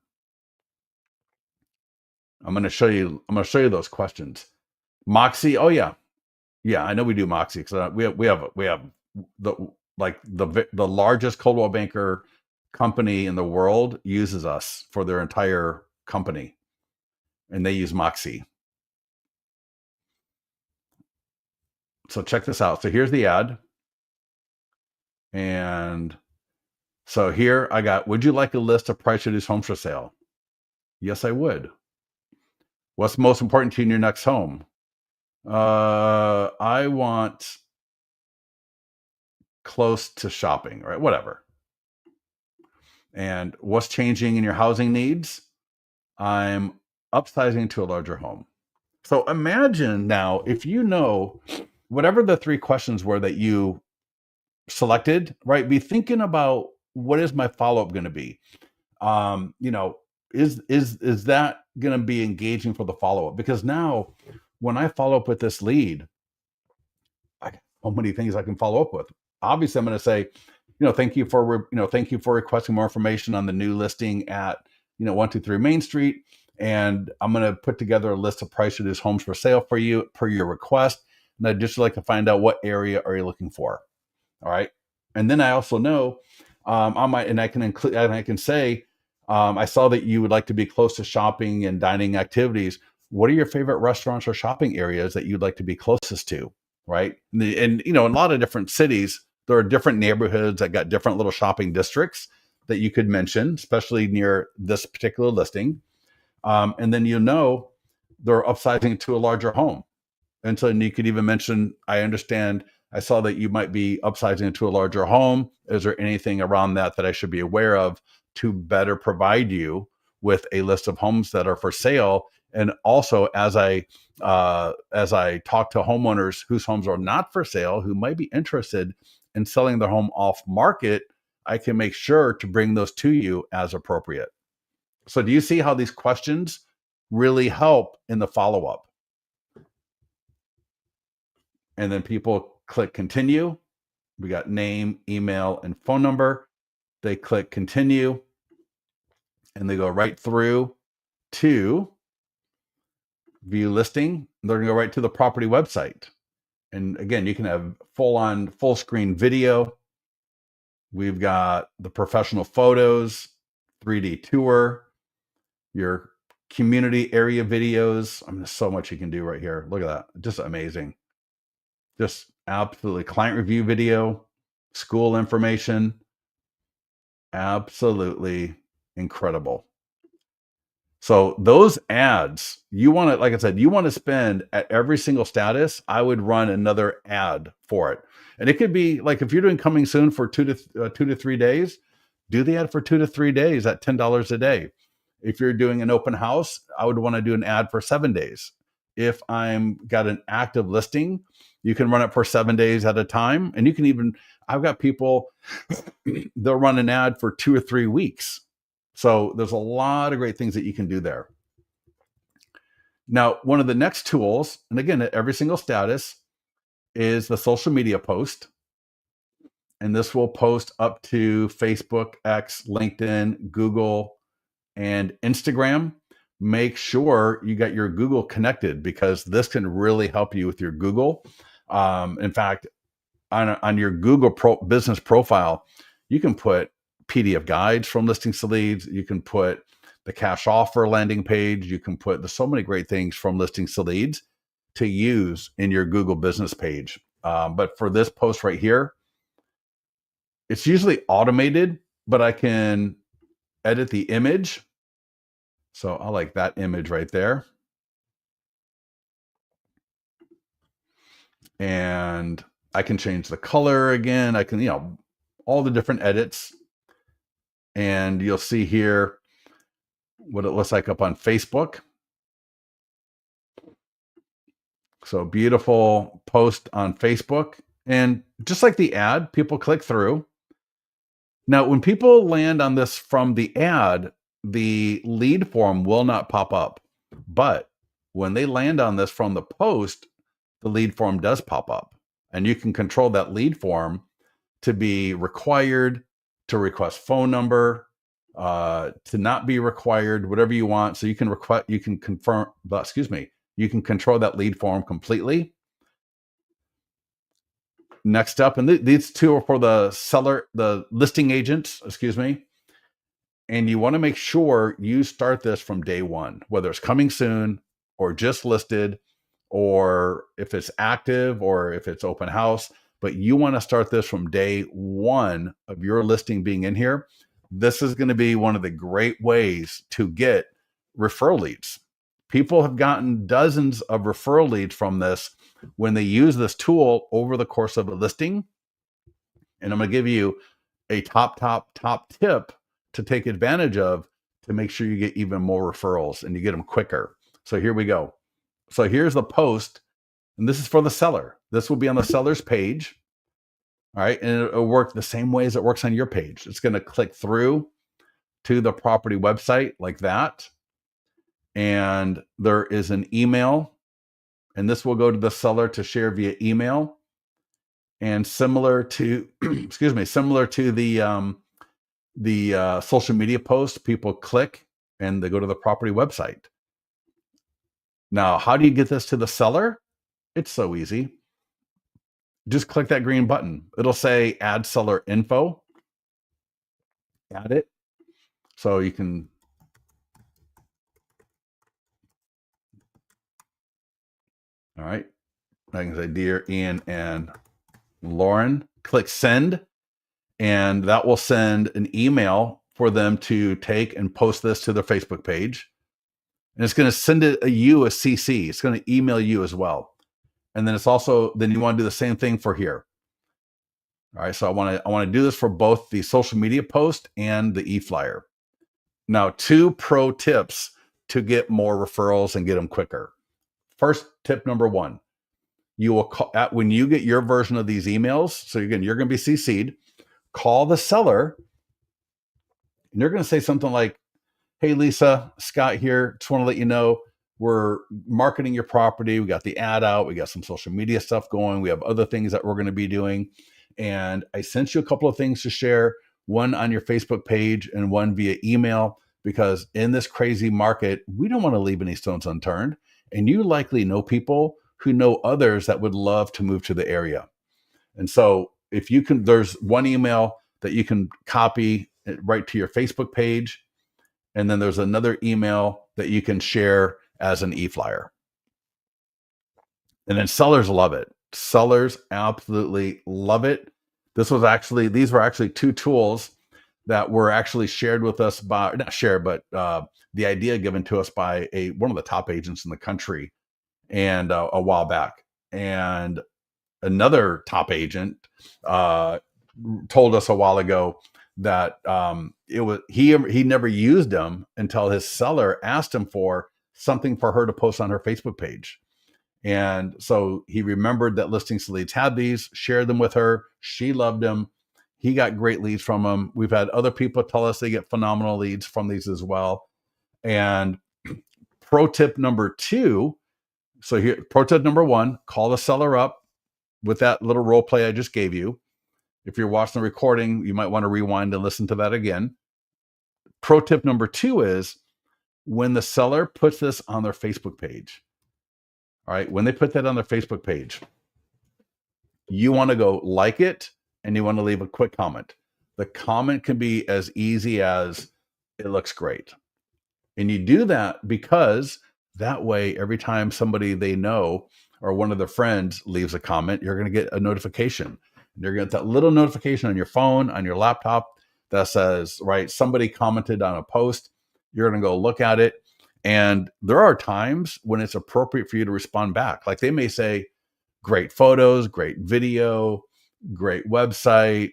I'm going to show you those questions. Moxie. Oh yeah. I know we do Moxie because we have the largest Coldwell Banker company in the world uses us for their entire company, and they use Moxie. So check this out. So here's the ad. And so here I got, would you like a list of price reduced homes for sale? Yes, I would. What's most important to you in your next home? I want close to shopping, right? Whatever. And what's changing in your housing needs? I'm upsizing to a larger home. So imagine now, if you know whatever the 3 questions were that you selected, right? Be thinking about, what is my follow-up going to be? Is that going to be engaging for the follow-up? Because now when I follow up with this lead, I got so many things I can follow up with. Obviously, I'm going to say, thank you for requesting more information on the new listing at 123 Main Street. And I'm going to put together a list of price reduced homes for sale for you per your request. And I'd just like to find out, what area are you looking for? All right. And then I also know I can say, I saw that you would like to be close to shopping and dining activities. What are your favorite restaurants or shopping areas that you'd like to be closest to? Right. And in a lot of different cities, there are different neighborhoods that got different little shopping districts that you could mention, especially near this particular listing. And then they're upsizing to a larger home. And so you could even mention, I saw that you might be upsizing to a larger home. Is there anything around that I should be aware of to better provide you with a list of homes that are for sale? And also, as I talk to homeowners whose homes are not for sale, who might be interested in selling their home off market, I can make sure to bring those to you as appropriate. So do you see how these questions really help in the follow-up? And then people click continue. We got name, email, and phone number. They click continue, and they go right through to view listing. They're going to go right to the property website. And again, you can have full screen video. We've got the professional photos, 3D tour, your community area videos. I mean, there's so much you can do right here. Look at that. Just amazing. Just absolutely client review video, school information. Absolutely incredible. So those ads, you want to, like I said, you want to spend at every single status. I would run another ad for it, and it could be like if you're doing coming soon for 2 to 3 days, do the ad for 2 to 3 days at $10 a day. If you're doing an open house, I would want to do an ad for 7 days. If I'm got an active listing, you can run it for 7 days at a time, and you can even. I've got people they'll run an ad for 2 or 3 weeks. So there's a lot of great things that you can do there. Now, one of the next tools, and again, at every single status, is the social media post. And this will post up to Facebook, X, LinkedIn, Google, and Instagram. Make sure you got your Google connected because this can really help you with your Google. In fact, on your Google business profile, you can put PDF guides from listings to leads. You can put the cash offer landing page. You can put there's so many great things from listings to leads to use in your Google business page. But for this post right here, it's usually automated, but I can edit the image. So I like that image right there. And I can change the color again. I can, all the different edits. And you'll see here what it looks like up on Facebook. So beautiful post on Facebook. And just like the ad, people click through. Now, when people land on this from the ad, the lead form will not pop up. But when they land on this from the post, the lead form does pop up. And you can control that lead form to be required, to request phone number, to not be required, whatever you want. So you can control that lead form completely. Next up, and these two are for the listing agents, and you want to make sure you start this from day one, whether it's coming soon or just listed, or if it's active or if it's open house, but you want to start this from day one of your listing being in here. This is going to be one of the great ways to get referral leads. People have gotten dozens of referral leads from this when they use this tool over the course of a listing. And I'm going to give you a top tip to take advantage of to make sure you get even more referrals and you get them quicker. So here we go. So here's the post, and this is for the seller. This will be on the seller's page. All right. And it'll work the same way as it works on your page. It's going to click through to the property website like that. And there is an email, and this will go to the seller to share via email. And similar to, similar to the social media post, people click and they go to the property website. Now, how do you get this to the seller? It's so easy. Just click that green button. It'll say add seller info. Add it. So you can. All right. I can say, dear Ian and Lauren, click send. And that will send an email for them to take and post this to their Facebook page. And it's going to send you a CC. It's going to email you as well. And then it's also, then you want to do the same thing for here. All right. So I want to do this for both the social media post and the e-flyer. Now, 2 pro tips to get more referrals and get them quicker. First tip number 1, you will call when you get your version of these emails. So again, you're going to be CC'd. Call the seller, and you're going to say something like, hey, Lisa, Scott here. Just want to let you know we're marketing your property. We got the ad out. We got some social media stuff going. We have other things that we're going to be doing. And I sent you a couple of things to share, one on your Facebook page and one via email, because in this crazy market, we don't want to leave any stones unturned. And you likely know people who know others that would love to move to the area. And so if you can, there's one email that you can copy right to your Facebook page. And then there's another email that you can share as an e-flyer. And then sellers love it. Sellers absolutely love it. These were actually two tools that were actually shared with us by, not shared, but the idea given to us by one of the top agents in the country, and a while back. And another top agent told us a while ago that he never used them until his seller asked him for something for her to post on her Facebook page. And so he remembered that Listings to Leads had these, shared them with her. She loved them. He got great leads from them. We've had other people tell us they get phenomenal leads from these as well. And pro tip number 2. So here, pro tip number 1, call the seller up with that little role play I just gave you. If you're watching the recording, you might want to rewind and listen to that again. Pro tip number 2 is when the seller puts this on their Facebook page. All right, when they put that on their Facebook page, you want to go like it and you want to leave a quick comment. The comment can be as easy as, "It looks great." And you do that because that way, every time somebody they know or one of their friends leaves a comment, you're going to get a notification. You're going to get that little notification on your phone, on your laptop that says, right, somebody commented on a post. You're going to go look at it. And there are times when it's appropriate for you to respond back. Like they may say, "Great photos, great video, great website."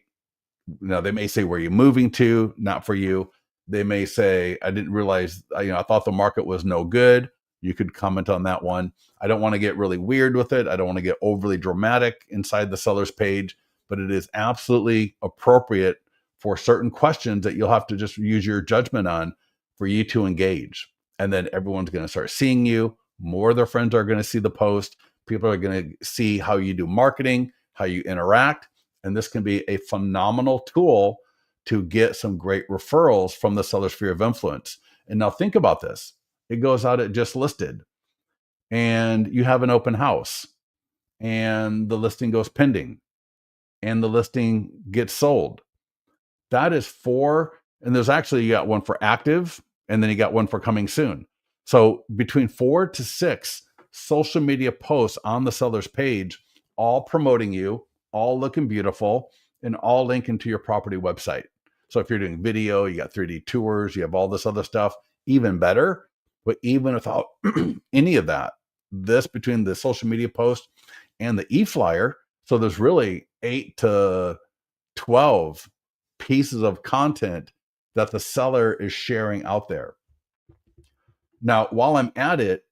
They may say, "Where are you moving to?" Not for you. They may say, "I didn't realize, I thought the market was no good." You could comment on that one. I don't want to get really weird with it. I don't want to get overly dramatic inside the seller's page, but it is absolutely appropriate for certain questions that you'll have to just use your judgment on for you to engage. And then everyone's going to start seeing you. More of their friends are going to see the post. People are going to see how you do marketing, how you interact. And this can be a phenomenal tool to get some great referrals from the seller sphere of influence. And now think about this. It goes out at just listed and you have an open house and the listing goes pending and the listing gets sold. That is 4. And there's actually, you got one for active and then you got one for coming soon. So between 4 to 6 social media posts on the seller's page, all promoting you, all looking beautiful, and all linking to your property website. So if you're doing video, you got 3D tours, you have all this other stuff, even better. But even without any of that, this between the social media post and the e-flyer, so there's really 8 to 12 pieces of content that the seller is sharing out there. Now, while I'm at it,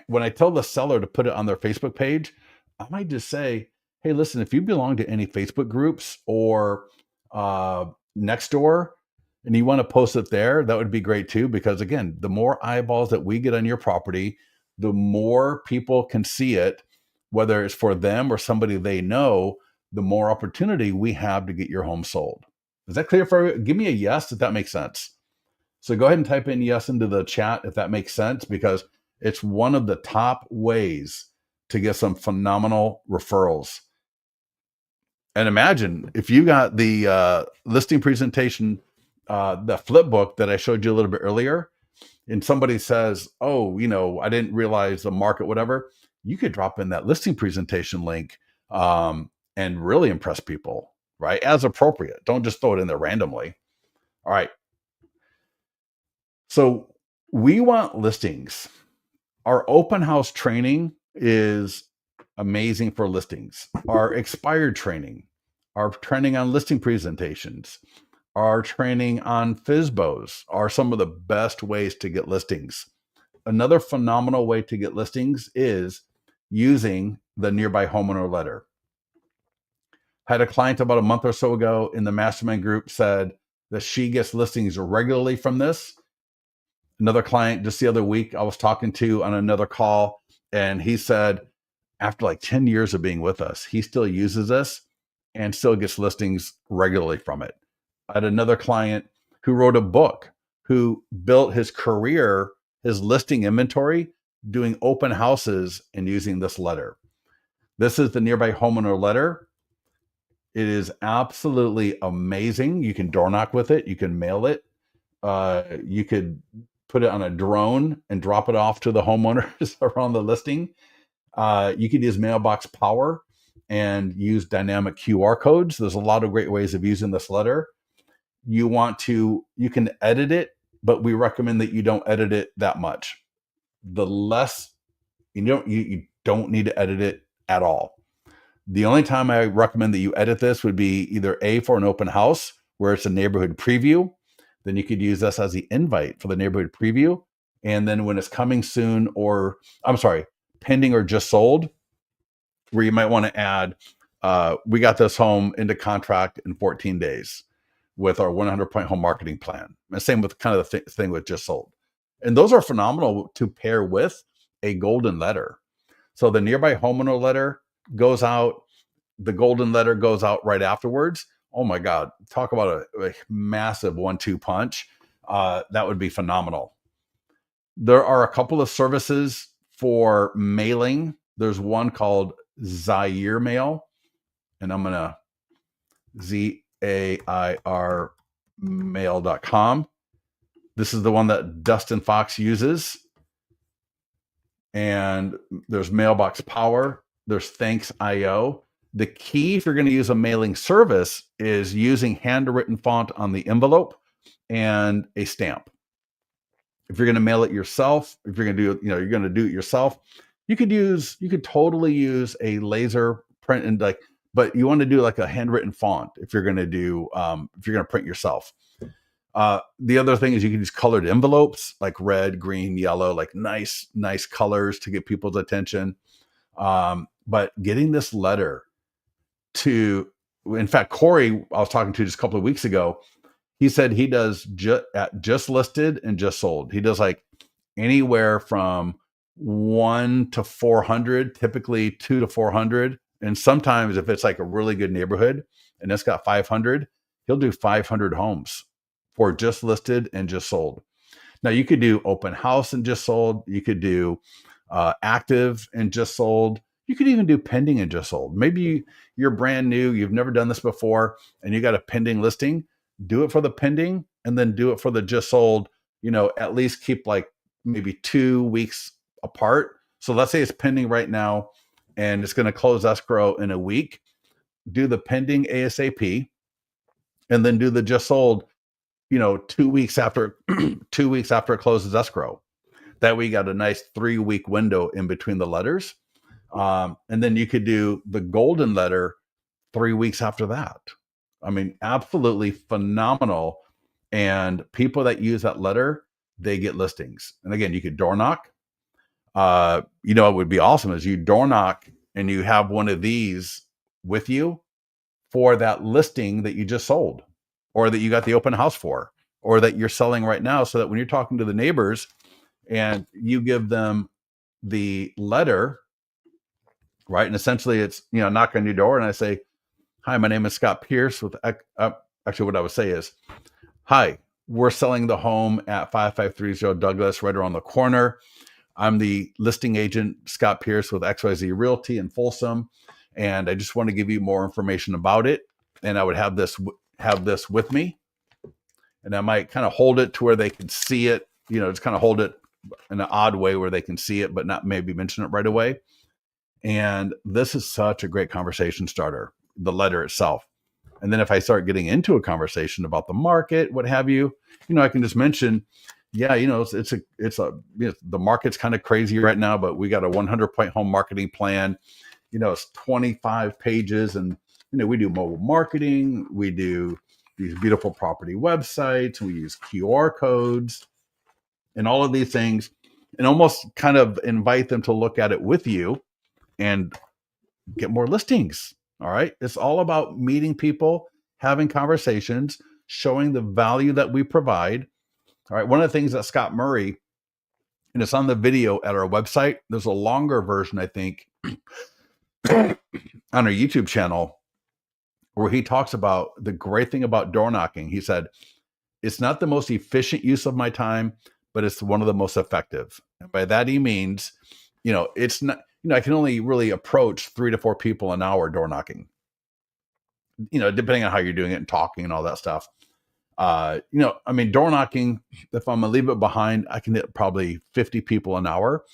when I tell the seller to put it on their Facebook page, I might just say, "Hey, listen, if you belong to any Facebook groups or Nextdoor and you want to post it there, that would be great too." Because again, the more eyeballs that we get on your property, the more people can see it, whether it's for them or somebody they know, the more opportunity we have to get your home sold. Is that clear for you? Give me a yes if that makes sense. So go ahead and type in yes into the chat if that makes sense, because it's one of the top ways to get some phenomenal referrals. And imagine if you got the listing presentation, the flip book that I showed you a little bit earlier, and somebody says, "Oh, I didn't realize the market, whatever." You could drop in that listing presentation link and really impress people, right? As appropriate. Don't just throw it in there randomly. All right. So we want listings. Our open house training is amazing for listings. Our expired training, our training on listing presentations, our training on FSBOs are some of the best ways to get listings. Another phenomenal way to get listings is using the Nearby Homeowner Letter. Had a client about a month or so ago in the mastermind group said that she gets listings regularly from this. Another client just the other week I was talking to on another call, and he said after like 10 years of being with us, he still uses this and still gets listings regularly from it. I had another client who wrote a book, who built his career, his listing inventory, doing open houses and using this letter. This is the Nearby Homeowner Letter. It is absolutely amazing. You can door knock with it. You can mail it. You could put it on a drone and drop it off to the homeowners around the listing. You could use Mailbox Power and use dynamic QR codes. There's a lot of great ways of using this letter. You can edit it, but we recommend that you don't edit it that much. The less you don't need to edit it at all. The only time I recommend that you edit this would be either A, for an open house where it's a neighborhood preview. Then you could use this as the invite for the neighborhood preview. And then when it's coming soon, or I'm sorry, pending or just sold, where you might want to add, we got this home into contract in 14 days with our 100-point home marketing plan. And same with kind of the thing with just sold. And those are phenomenal to pair with a golden letter. So the nearby homeowner letter goes out, the golden letter goes out right afterwards. Oh my God, talk about a massive 1-2 punch. That would be phenomenal. There are a couple of services for mailing. There's one called Zaire Mail, and I'm going to ZAIR mail.com. This is the one that Dustin Fox uses. And there's Mailbox Power. There's Thanks.io. The key, if you're going to use a mailing service, is using handwritten font on the envelope and a stamp. If you're going to mail it yourself, if you're going to do, you're going to do it yourself, you could totally use a laser print and but you want to do like a handwritten font if you're going to do, if you're going to print yourself. The other thing is you can use colored envelopes like red, green, yellow, like nice colors to get people's attention. But getting this letter to, in fact, Corey, I was talking to just a couple of weeks ago, he said he does just listed and just sold. He does like anywhere from 1 to 400, typically 2 to 400. And sometimes if it's like a really good neighborhood and it's got 500, he'll do 500 homes for just listed and just sold. Now you could do open house and just sold. You could do active and just sold. You could even do pending and just sold. Maybe you're brand new, you've never done this before, and you got a pending listing. Do it for the pending and then do it for the just sold. At least keep like maybe 2 weeks apart. So let's say it's pending right now and it's going to close escrow in a week. Do the pending ASAP and then do the just sold 2 weeks after 2 weeks after it closes escrow. That way you got a nice 3-week window in between the letters. And then you could do the golden letter 3 weeks after that. I mean, absolutely phenomenal. And people that use that letter, they get listings. And again, you could door knock. What would be awesome is you door knock and you have one of these with you for that listing that you just sold, or that you got the open house for, or that you're selling right now, so that when you're talking to the neighbors and you give them the letter, right? And essentially it's, knock on your door and I say, hi, my name is Scott Pierce with, actually what I would say is, hi, we're selling the home at 5530 Douglas, right around the corner. I'm the listing agent, Scott Pierce with XYZ Realty in Folsom. And I just want to give you more information about it. And I would have this with me. And I might kind of hold it to where they can see it, just kind of hold it in an odd way where they can see it, but not maybe mention it right away. And this is such a great conversation starter, the letter itself. And then if I start getting into a conversation about the market, what have you, I can just mention, the market's kind of crazy right now, but we got a 100-point home marketing plan. It's 25 pages, and we do mobile marketing, we do these beautiful property websites, we use QR codes and all of these things, and almost kind of invite them to look at it with you and get more listings. All right. It's all about meeting people, having conversations, showing the value that we provide. All right. One of the things that Scott Murray, and it's on the video at our website, there's a longer version, I think, on our YouTube channel, where he talks about the great thing about door knocking. He said, it's not the most efficient use of my time, but it's one of the most effective. And by that, he means, it's not, I can only really approach 3 to 4 people an hour door knocking, depending on how you're doing it and talking and all that stuff. I mean, door knocking, if I'm gonna leave it behind, I can hit probably 50 people an hour.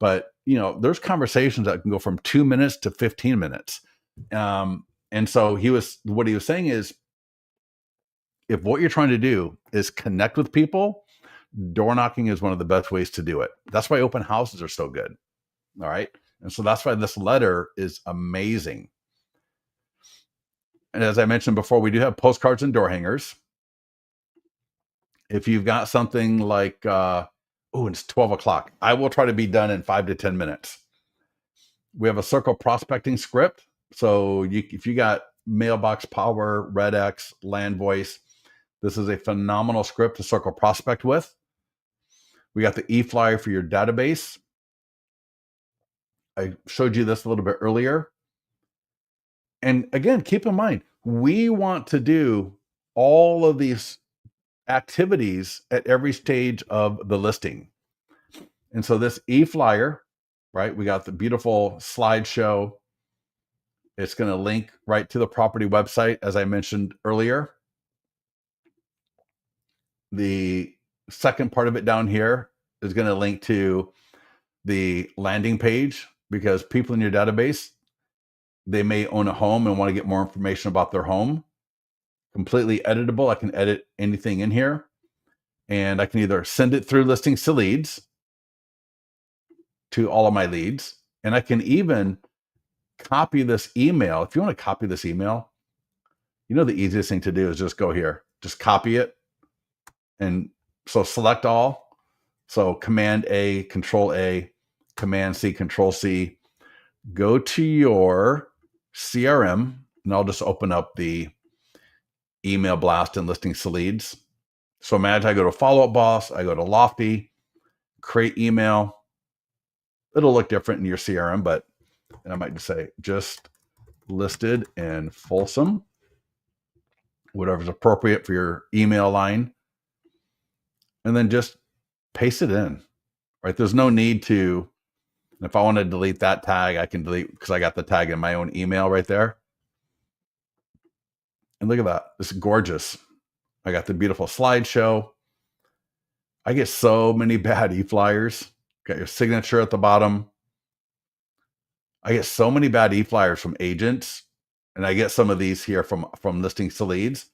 But there's conversations that can go from 2 minutes to 15 minutes. And so what he was saying is, if what you're trying to do is connect with people, door knocking is one of the best ways to do it. That's why open houses are so good. All right. And so that's why this letter is amazing. And as I mentioned before, we do have postcards and door hangers. If you've got something like, it's 12 o'clock, I will try to be done in 5 to 10 minutes. We have a circle prospecting script. So if you got Mailbox Power, RedX, Land Voice, this is a phenomenal script to circle prospect with. We got the e-flyer for your database. I showed you this a little bit earlier. And again, keep in mind, we want to do all of these activities at every stage of the listing. And so this e-flyer, right? We got the beautiful slideshow. It's going to link right to the property website, as I mentioned earlier. The second part of it down here is going to link to the landing page, because people in your database, they may own a home and want to get more information about their home. Completely editable. I can edit anything in here, and I can either send it through listings to leads to all of my leads, and I can even copy this email. If you want to copy this email, the easiest thing to do is just go here, just copy it. And so select all. So Command A, Control A, Command C, Control C. Go to your CRM, and I'll just open up the email blast and listings to leads. So imagine I go to Follow Up Boss, I go to Lofty, create email. It'll look different in your CRM, but I might just say just listed in Folsom, whatever's appropriate for your email line, and then just paste it in, right? There's no need to, if I want to delete that tag, I can delete, because I got the tag in my own email right there. And look at that. It's gorgeous. I got the beautiful slideshow. I get so many bad e-flyers. Got your signature at the bottom. I get so many bad e-flyers from agents, and I get some of these here from listings to leads.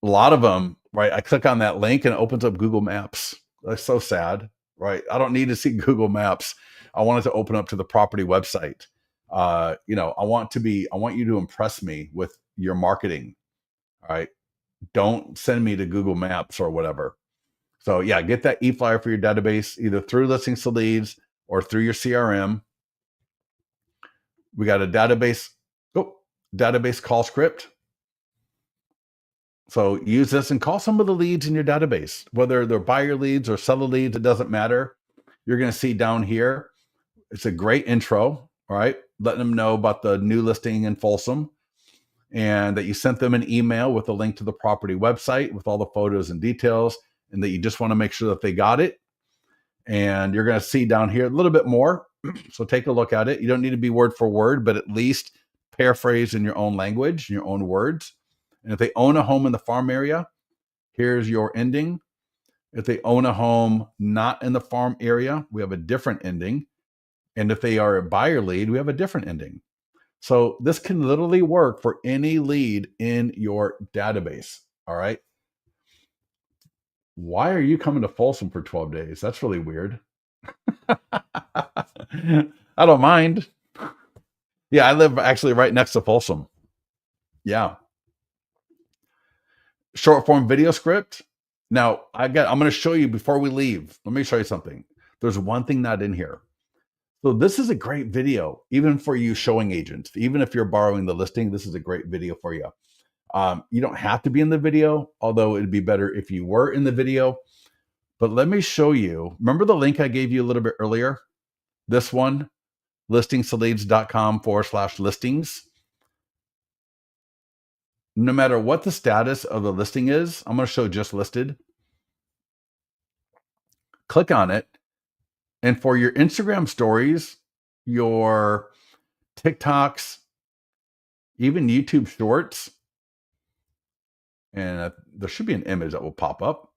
A lot of them, right? I click on that link and it opens up Google Maps. That's so sad, right? I don't need to see Google Maps. I want it to open up to the property website. I want you to impress me with your marketing. All right. Don't send me to Google Maps or whatever. So yeah, get that e-flyer for your database, either through listings to leads or through your CRM. We got a database call script. So use this and call some of the leads in your database, whether they're buyer leads or seller leads, it doesn't matter. You're going to see down here, it's a great intro, all right? Letting them know about the new listing in Folsom, and that you sent them an email with a link to the property website with all the photos and details, and that you just want to make sure that they got it. And you're going to see down here a little bit more. So take a look at it. You don't need to be word for word, but at least paraphrase in your own language, in your own words. And if they own a home in the farm area, here's your ending. If they own a home not in the farm area, we have a different ending. And if they are a buyer lead, we have a different ending. So this can literally work for any lead in your database. All right. Why are you coming to Folsom for 12 days? That's really weird. I don't mind. Yeah, I live actually right next to Folsom. Yeah. Short form video script. Now, I'm going to show you before we leave. Let me show you something. There's one thing not in here. So this is a great video, even for you showing agents. Even if you're borrowing the listing, this is a great video for you. You don't have to be in the video, although it'd be better if you were in the video. But let me show you. Remember the link I gave you a little bit earlier? This one, listingstoleads.com/listings. No matter what the status of the listing is, I'm going to show just listed. Click on it. And for your Instagram stories, your TikToks, even YouTube shorts, and there should be an image that will pop up.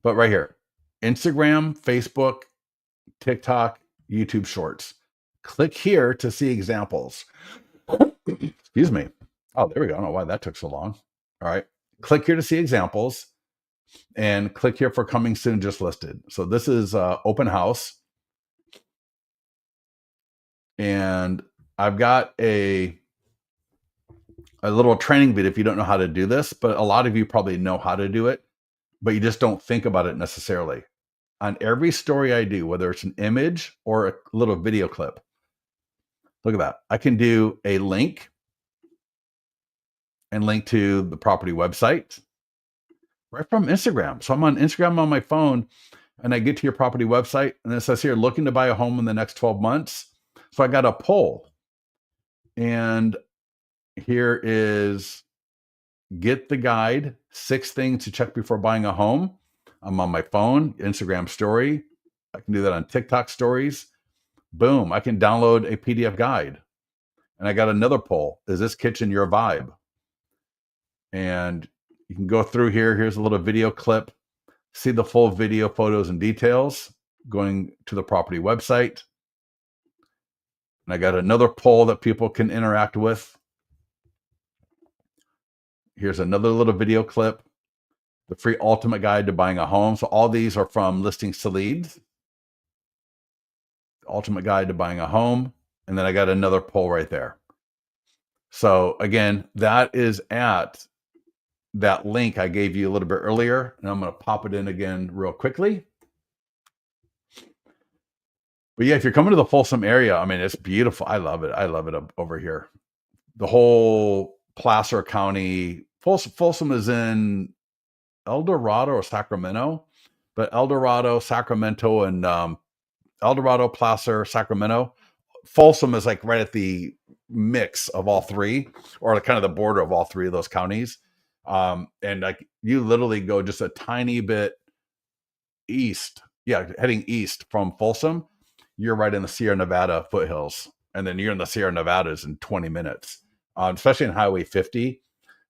But right here, Instagram, Facebook, TikTok, YouTube Shorts. Click here to see examples. Excuse me. Oh, there we go. I don't know why that took so long. All right. Click here to see examples and click here for coming soon just listed. So this is open house. And I've got a little training video if you don't know how to do this, but a lot of you probably know how to do it, but you just don't think about it necessarily. On every story I do, whether it's an image or a little video clip, look at that. I can do a link and link to the property website right from Instagram. So I'm on Instagram on my phone and I get to your property website and it says here, looking to buy a home in the next 12 months. So I got a poll and here is get the guide, 6 things to check before buying a home. I'm on my phone, Instagram story. I can do that on TikTok stories. Boom, I can download a PDF guide. And I got another poll. Is this kitchen your vibe? And you can go through here. Here's a little video clip. See the full video, photos, and details going to the property website. And I got another poll that people can interact with. Here's another little video clip. The free ultimate guide to buying a home. So all these are from Listings to Leads. The ultimate guide to buying a home. And then I got another poll right there. So again, that is at that link I gave you a little bit earlier. And I'm going to pop it in again real quickly. But yeah, if you're coming to the Folsom area, I mean, it's beautiful. I love it. I love it over here. The whole Placer County, Folsom is in El Dorado or Sacramento, but El Dorado, Sacramento, and El Dorado, Placer, Sacramento. Folsom is like right at the mix of all three, or kind of the border of all three of those counties. And like you literally go just a tiny bit east. Yeah, heading east from Folsom, you're right in the Sierra Nevada foothills. And then you're in the Sierra Nevadas in 20 minutes, especially in Highway 50.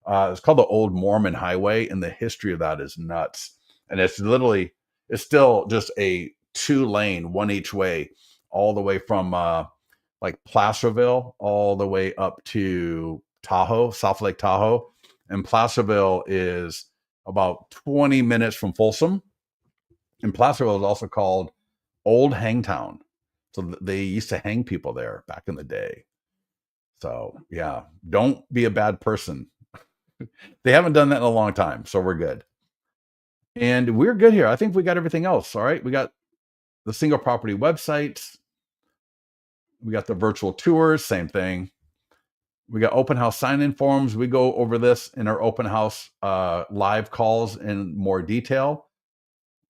It's called the Old Mormon Highway, and the history of that is nuts. And it's still just a 2-lane, one each way, all the way from like Placerville all the way up to Tahoe, South Lake Tahoe. And Placerville is about 20 minutes from Folsom. And Placerville is also called Old Hangtown. So they used to hang people there back in the day. So yeah, don't be a bad person. They haven't done that in a long time, so we're good. And we're good here. I think we got everything else. All right. We got the single property websites. We got the virtual tours, same thing. We got open house sign-in forms. We go over this in our open house live calls in more detail.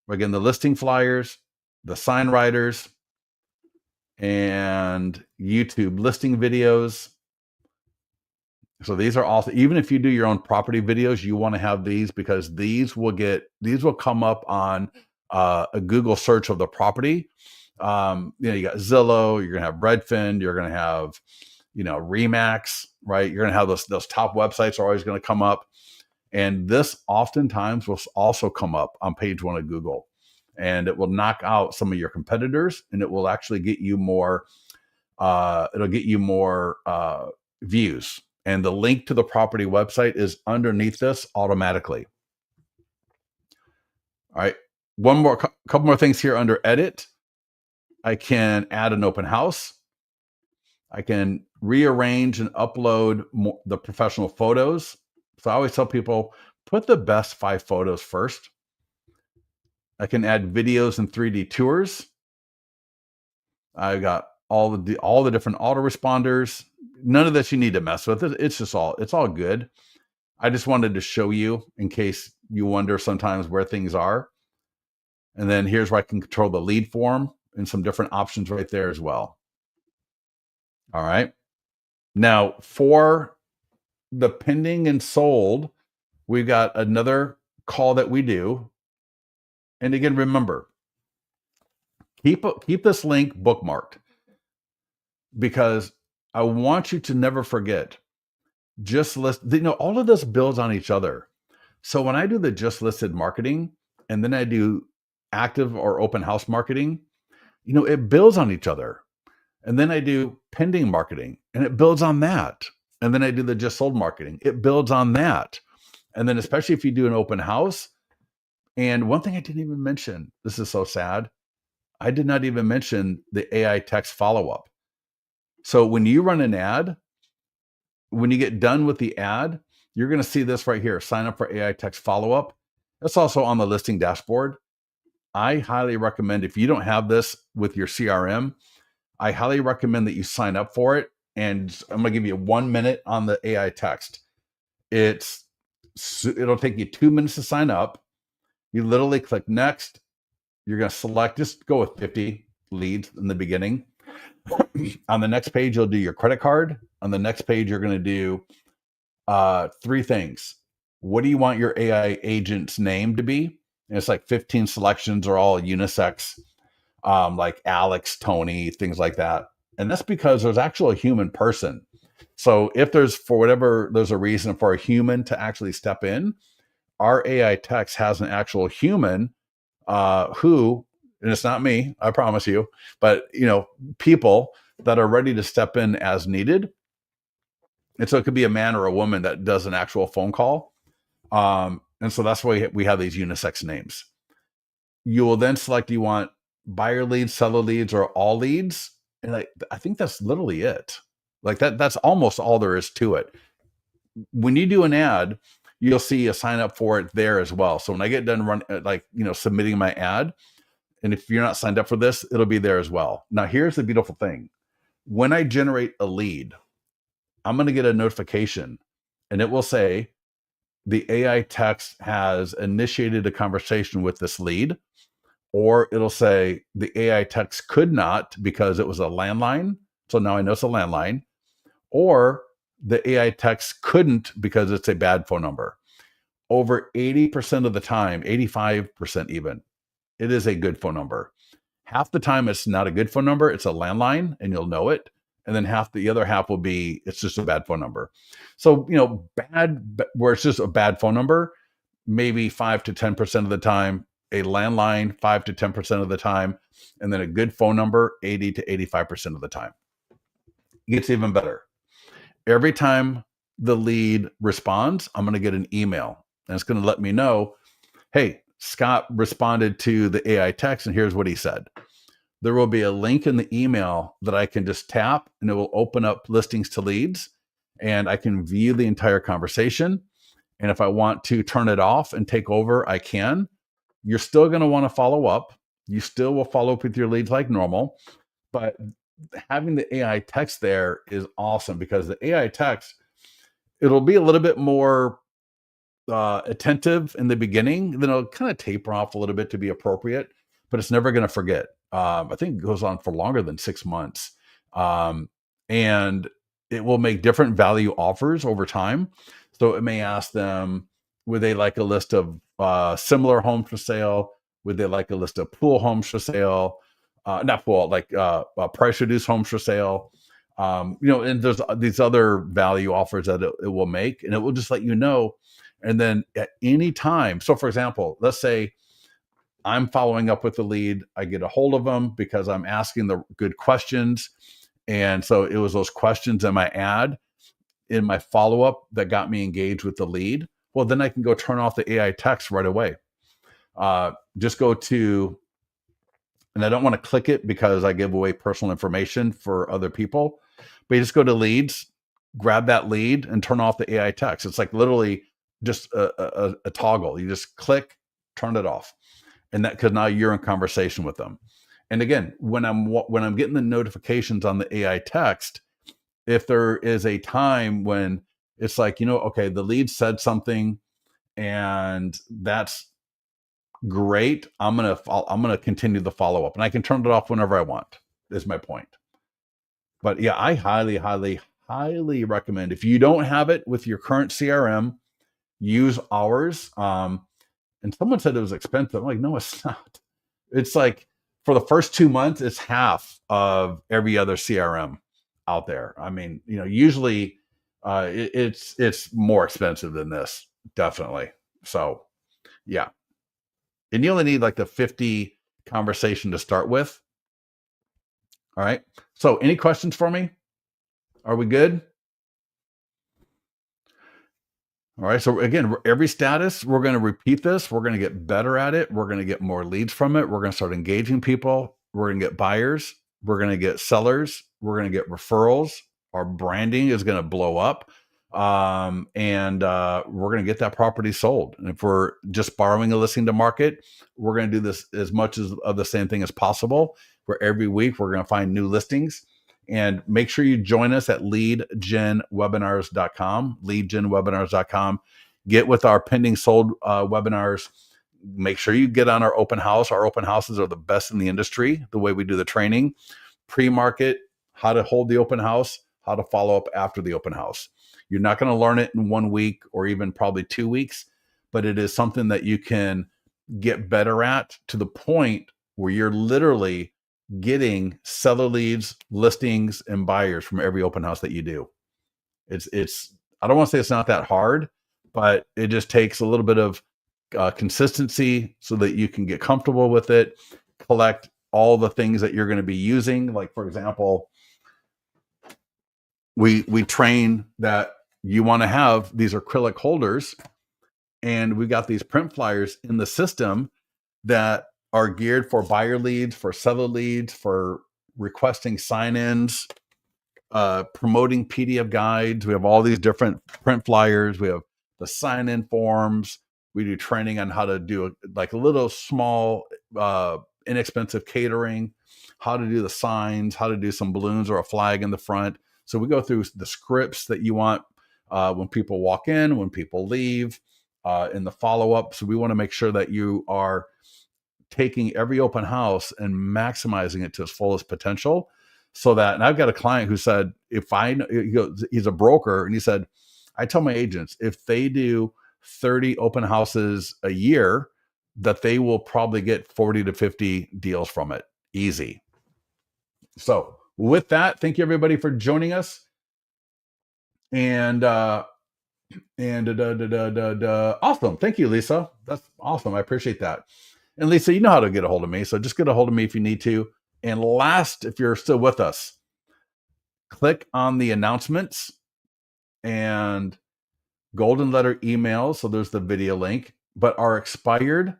Again, the listing flyers, the sign writers, and YouTube listing videos. So these are also, even if you do your own property videos, you want to have these because these will come up on a Google search of the property. You got Zillow, you're going to have Redfin, you're going to have, Remax, right? You're going to have those top websites are always going to come up. And this oftentimes will also come up on page 1 of Google, and it will knock out some of your competitors, and it will actually get you more, views. And the link to the property website is underneath this automatically. All right. Couple more things here under edit. I can add an open house. I can rearrange and upload the professional photos. So I always tell people, put the best 5 photos first. I can add videos and 3D tours. I got all the different autoresponders. None of this you need to mess with. It's all good. I just wanted to show you in case you wonder sometimes where things are. And then here's where I can control the lead form and some different options right there as well. All right. Now for the pending and sold, we've got another call that we do. And again, remember, keep this link bookmarked because I want you to never forget. Just list, all of this builds on each other. So when I do the just listed marketing and then I do active or open house marketing, it builds on each other. And then I do pending marketing and it builds on that. And then I do the just sold marketing. It builds on that. And then especially if you do an open house. And one thing I didn't even mention, this is so sad. I did not even mention the AI text follow-up. So when you run an ad, when you get done with the ad, you're going to see this right here, sign up for AI text follow-up. It's also on the listing dashboard. I highly recommend, if you don't have this with your CRM, I highly recommend that you sign up for it. And I'm going to give you 1 minute on the AI text. It'll take you 2 minutes to sign up. You literally click next. You're going to select, just go with 50 leads in the beginning. On the next page, you'll do your credit card. On the next page, you're going to do 3 things. What do you want your AI agent's name to be? And it's like 15 selections are all unisex, like Alex, Tony, things like that. And that's because there's actually a human person. So if there's, for whatever, there's a reason for a human to actually step in, our AI text has an actual human who, and it's not me, I promise you, but people that are ready to step in as needed. And so it could be a man or a woman that does an actual phone call. And so that's why we have these unisex names. You will then select, do you want buyer leads, seller leads, or all leads? And I think that's literally it. Like that's almost all there is to it. When you do an ad, you'll see a sign up for it there as well. So when I get done submitting my ad, and if you're not signed up for this, it'll be there as well. Now, here's the beautiful thing. When I generate a lead, I'm going to get a notification and it will say the AI text has initiated a conversation with this lead, or it'll say the AI text could not because it was a landline. So now I know it's a landline, or the AI text couldn't because it's a bad phone number. Over 80% of the time, 85% even, it is a good phone number. Half the time it's not a good phone number, it's a landline and you'll know it. And then the other half will be, it's just a bad phone number. So, where it's just a bad phone number, maybe 5 to 10% of the time, a landline 5 to 10% of the time, and then a good phone number 80 to 85% of the time. It gets even better. Every time the lead responds, I'm going to get an email and it's going to let me know, hey, Scott responded to the AI text and here's what he said. There will be a link in the email that I can just tap and it will open up listings to leads and I can view the entire conversation. And if I want to turn it off and take over, I can. You're still going to want to follow up. You still will follow up with your leads like normal, but having the AI text there is awesome because the AI text, it'll be a little bit more attentive in the beginning, then it'll kind of taper off a little bit to be appropriate, but it's never going to forget. I think it goes on for longer than 6 months. And it will make different value offers over time. So it may ask them, would they like a list of similar homes for sale? Would they like a list of pool homes for sale? Not pool, like price reduced homes for sale. And there's these other value offers that it will make, and it will just let you know. And then at any time, so for example, let's say I'm following up with the lead, I get a hold of them because I'm asking the good questions. And so it was those questions in my ad, in my follow-up that got me engaged with the lead. Well, then I can go turn off the AI text right away. Just go to, and I don't want to click it because I give away personal information for other people, but you just go to leads, grab that lead and turn off the AI text. It's like literally just a toggle. You just click, turn it off. And that, because now you're in conversation with them. And again, when I'm getting the notifications on the AI text, if there is a time when it's like, okay, the lead said something and that's great, I'm gonna continue the follow up, and I can turn it off whenever I want. Is my point. But yeah, I highly, highly, highly recommend, if you don't have it with your current CRM, use ours. And someone said it was expensive. I'm like, no, it's not. It's like for the first 2 months, it's half of every other CRM out there. I mean, usually it's more expensive than this, definitely. So yeah. And you only need like the 50 conversation to start with. All right. So any questions for me? Are we good? All right. So again, every status, we're going to repeat this. We're going to get better at it. We're going to get more leads from it. We're going to start engaging people. We're going to get buyers. We're going to get sellers. We're going to get referrals. Our branding is going to blow up. And we're going to get that property sold. And if we're just borrowing a listing to market, we're going to do this as much as of the same thing as possible. Where every week we're going to find new listings. And make sure you join us at leadgenwebinars.com, leadgenwebinars.com. Get with our pending sold webinars. Make sure you get on our open house. Our open houses are the best in the industry, the way we do the training. Pre-market, how to hold the open house, how to follow up after the open house. You're not going to learn it in 1 week or even probably 2 weeks, but it is something that you can get better at to the point where you're literally getting seller leads, listings, and buyers from every open house that you do. It's I don't want to say it's not that hard, but it just takes a little bit of consistency so that you can get comfortable with it, collect all the things that you're going to be using. Like, for example, we train that you want to have these acrylic holders, and we got these print flyers in the system that are geared for buyer leads, for seller leads, for requesting sign-ins, promoting PDF guides. We have all these different print flyers. We have the sign-in forms. We do training on how to do like a little small, inexpensive catering, how to do the signs, how to do some balloons or a flag in the front. So we go through the scripts that you want when people walk in, when people leave, in the follow-up. So we want to make sure that you are taking every open house and maximizing it to its fullest potential. So that, and I've got a client who said, he's a broker, and he said, I tell my agents, if they do 30 open houses a year, that they will probably get 40 to 50 deals from it. Easy. So with that, thank you everybody for joining us. And awesome. Thank you, Lisa. That's awesome. I appreciate that. And Lisa, you know how to get a hold of me. So just get a hold of me if you need to. And last, if you're still with us, click on the announcements and golden letter emails. So there's the video link. But our expired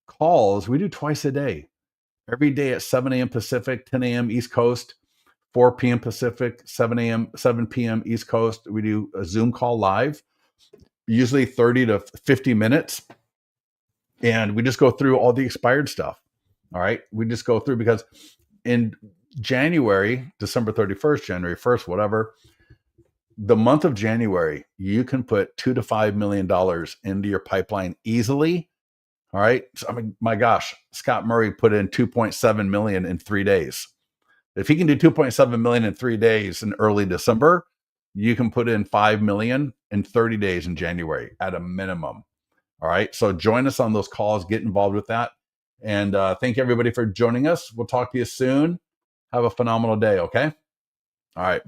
calls, we do twice a day. Every day at 7 a.m. Pacific, 10 a.m. East Coast, 4 p.m. Pacific, 7 p.m. East Coast. We do a Zoom call live, usually 30 to 50 minutes. And we just go through all the expired stuff. All right. We just go through because in January, December 31st, January 1st, whatever, the month of January, you can put $2 to $5 million into your pipeline easily. All right. So, I mean, my gosh, Scott Murray put in 2.7 million in 3 days. If he can do 2.7 million in 3 days in early December, you can put in 5 million in 30 days in January at a minimum. All right. So join us on those calls, get involved with that. And thank you everybody for joining us. We'll talk to you soon. Have a phenomenal day. Okay. All right.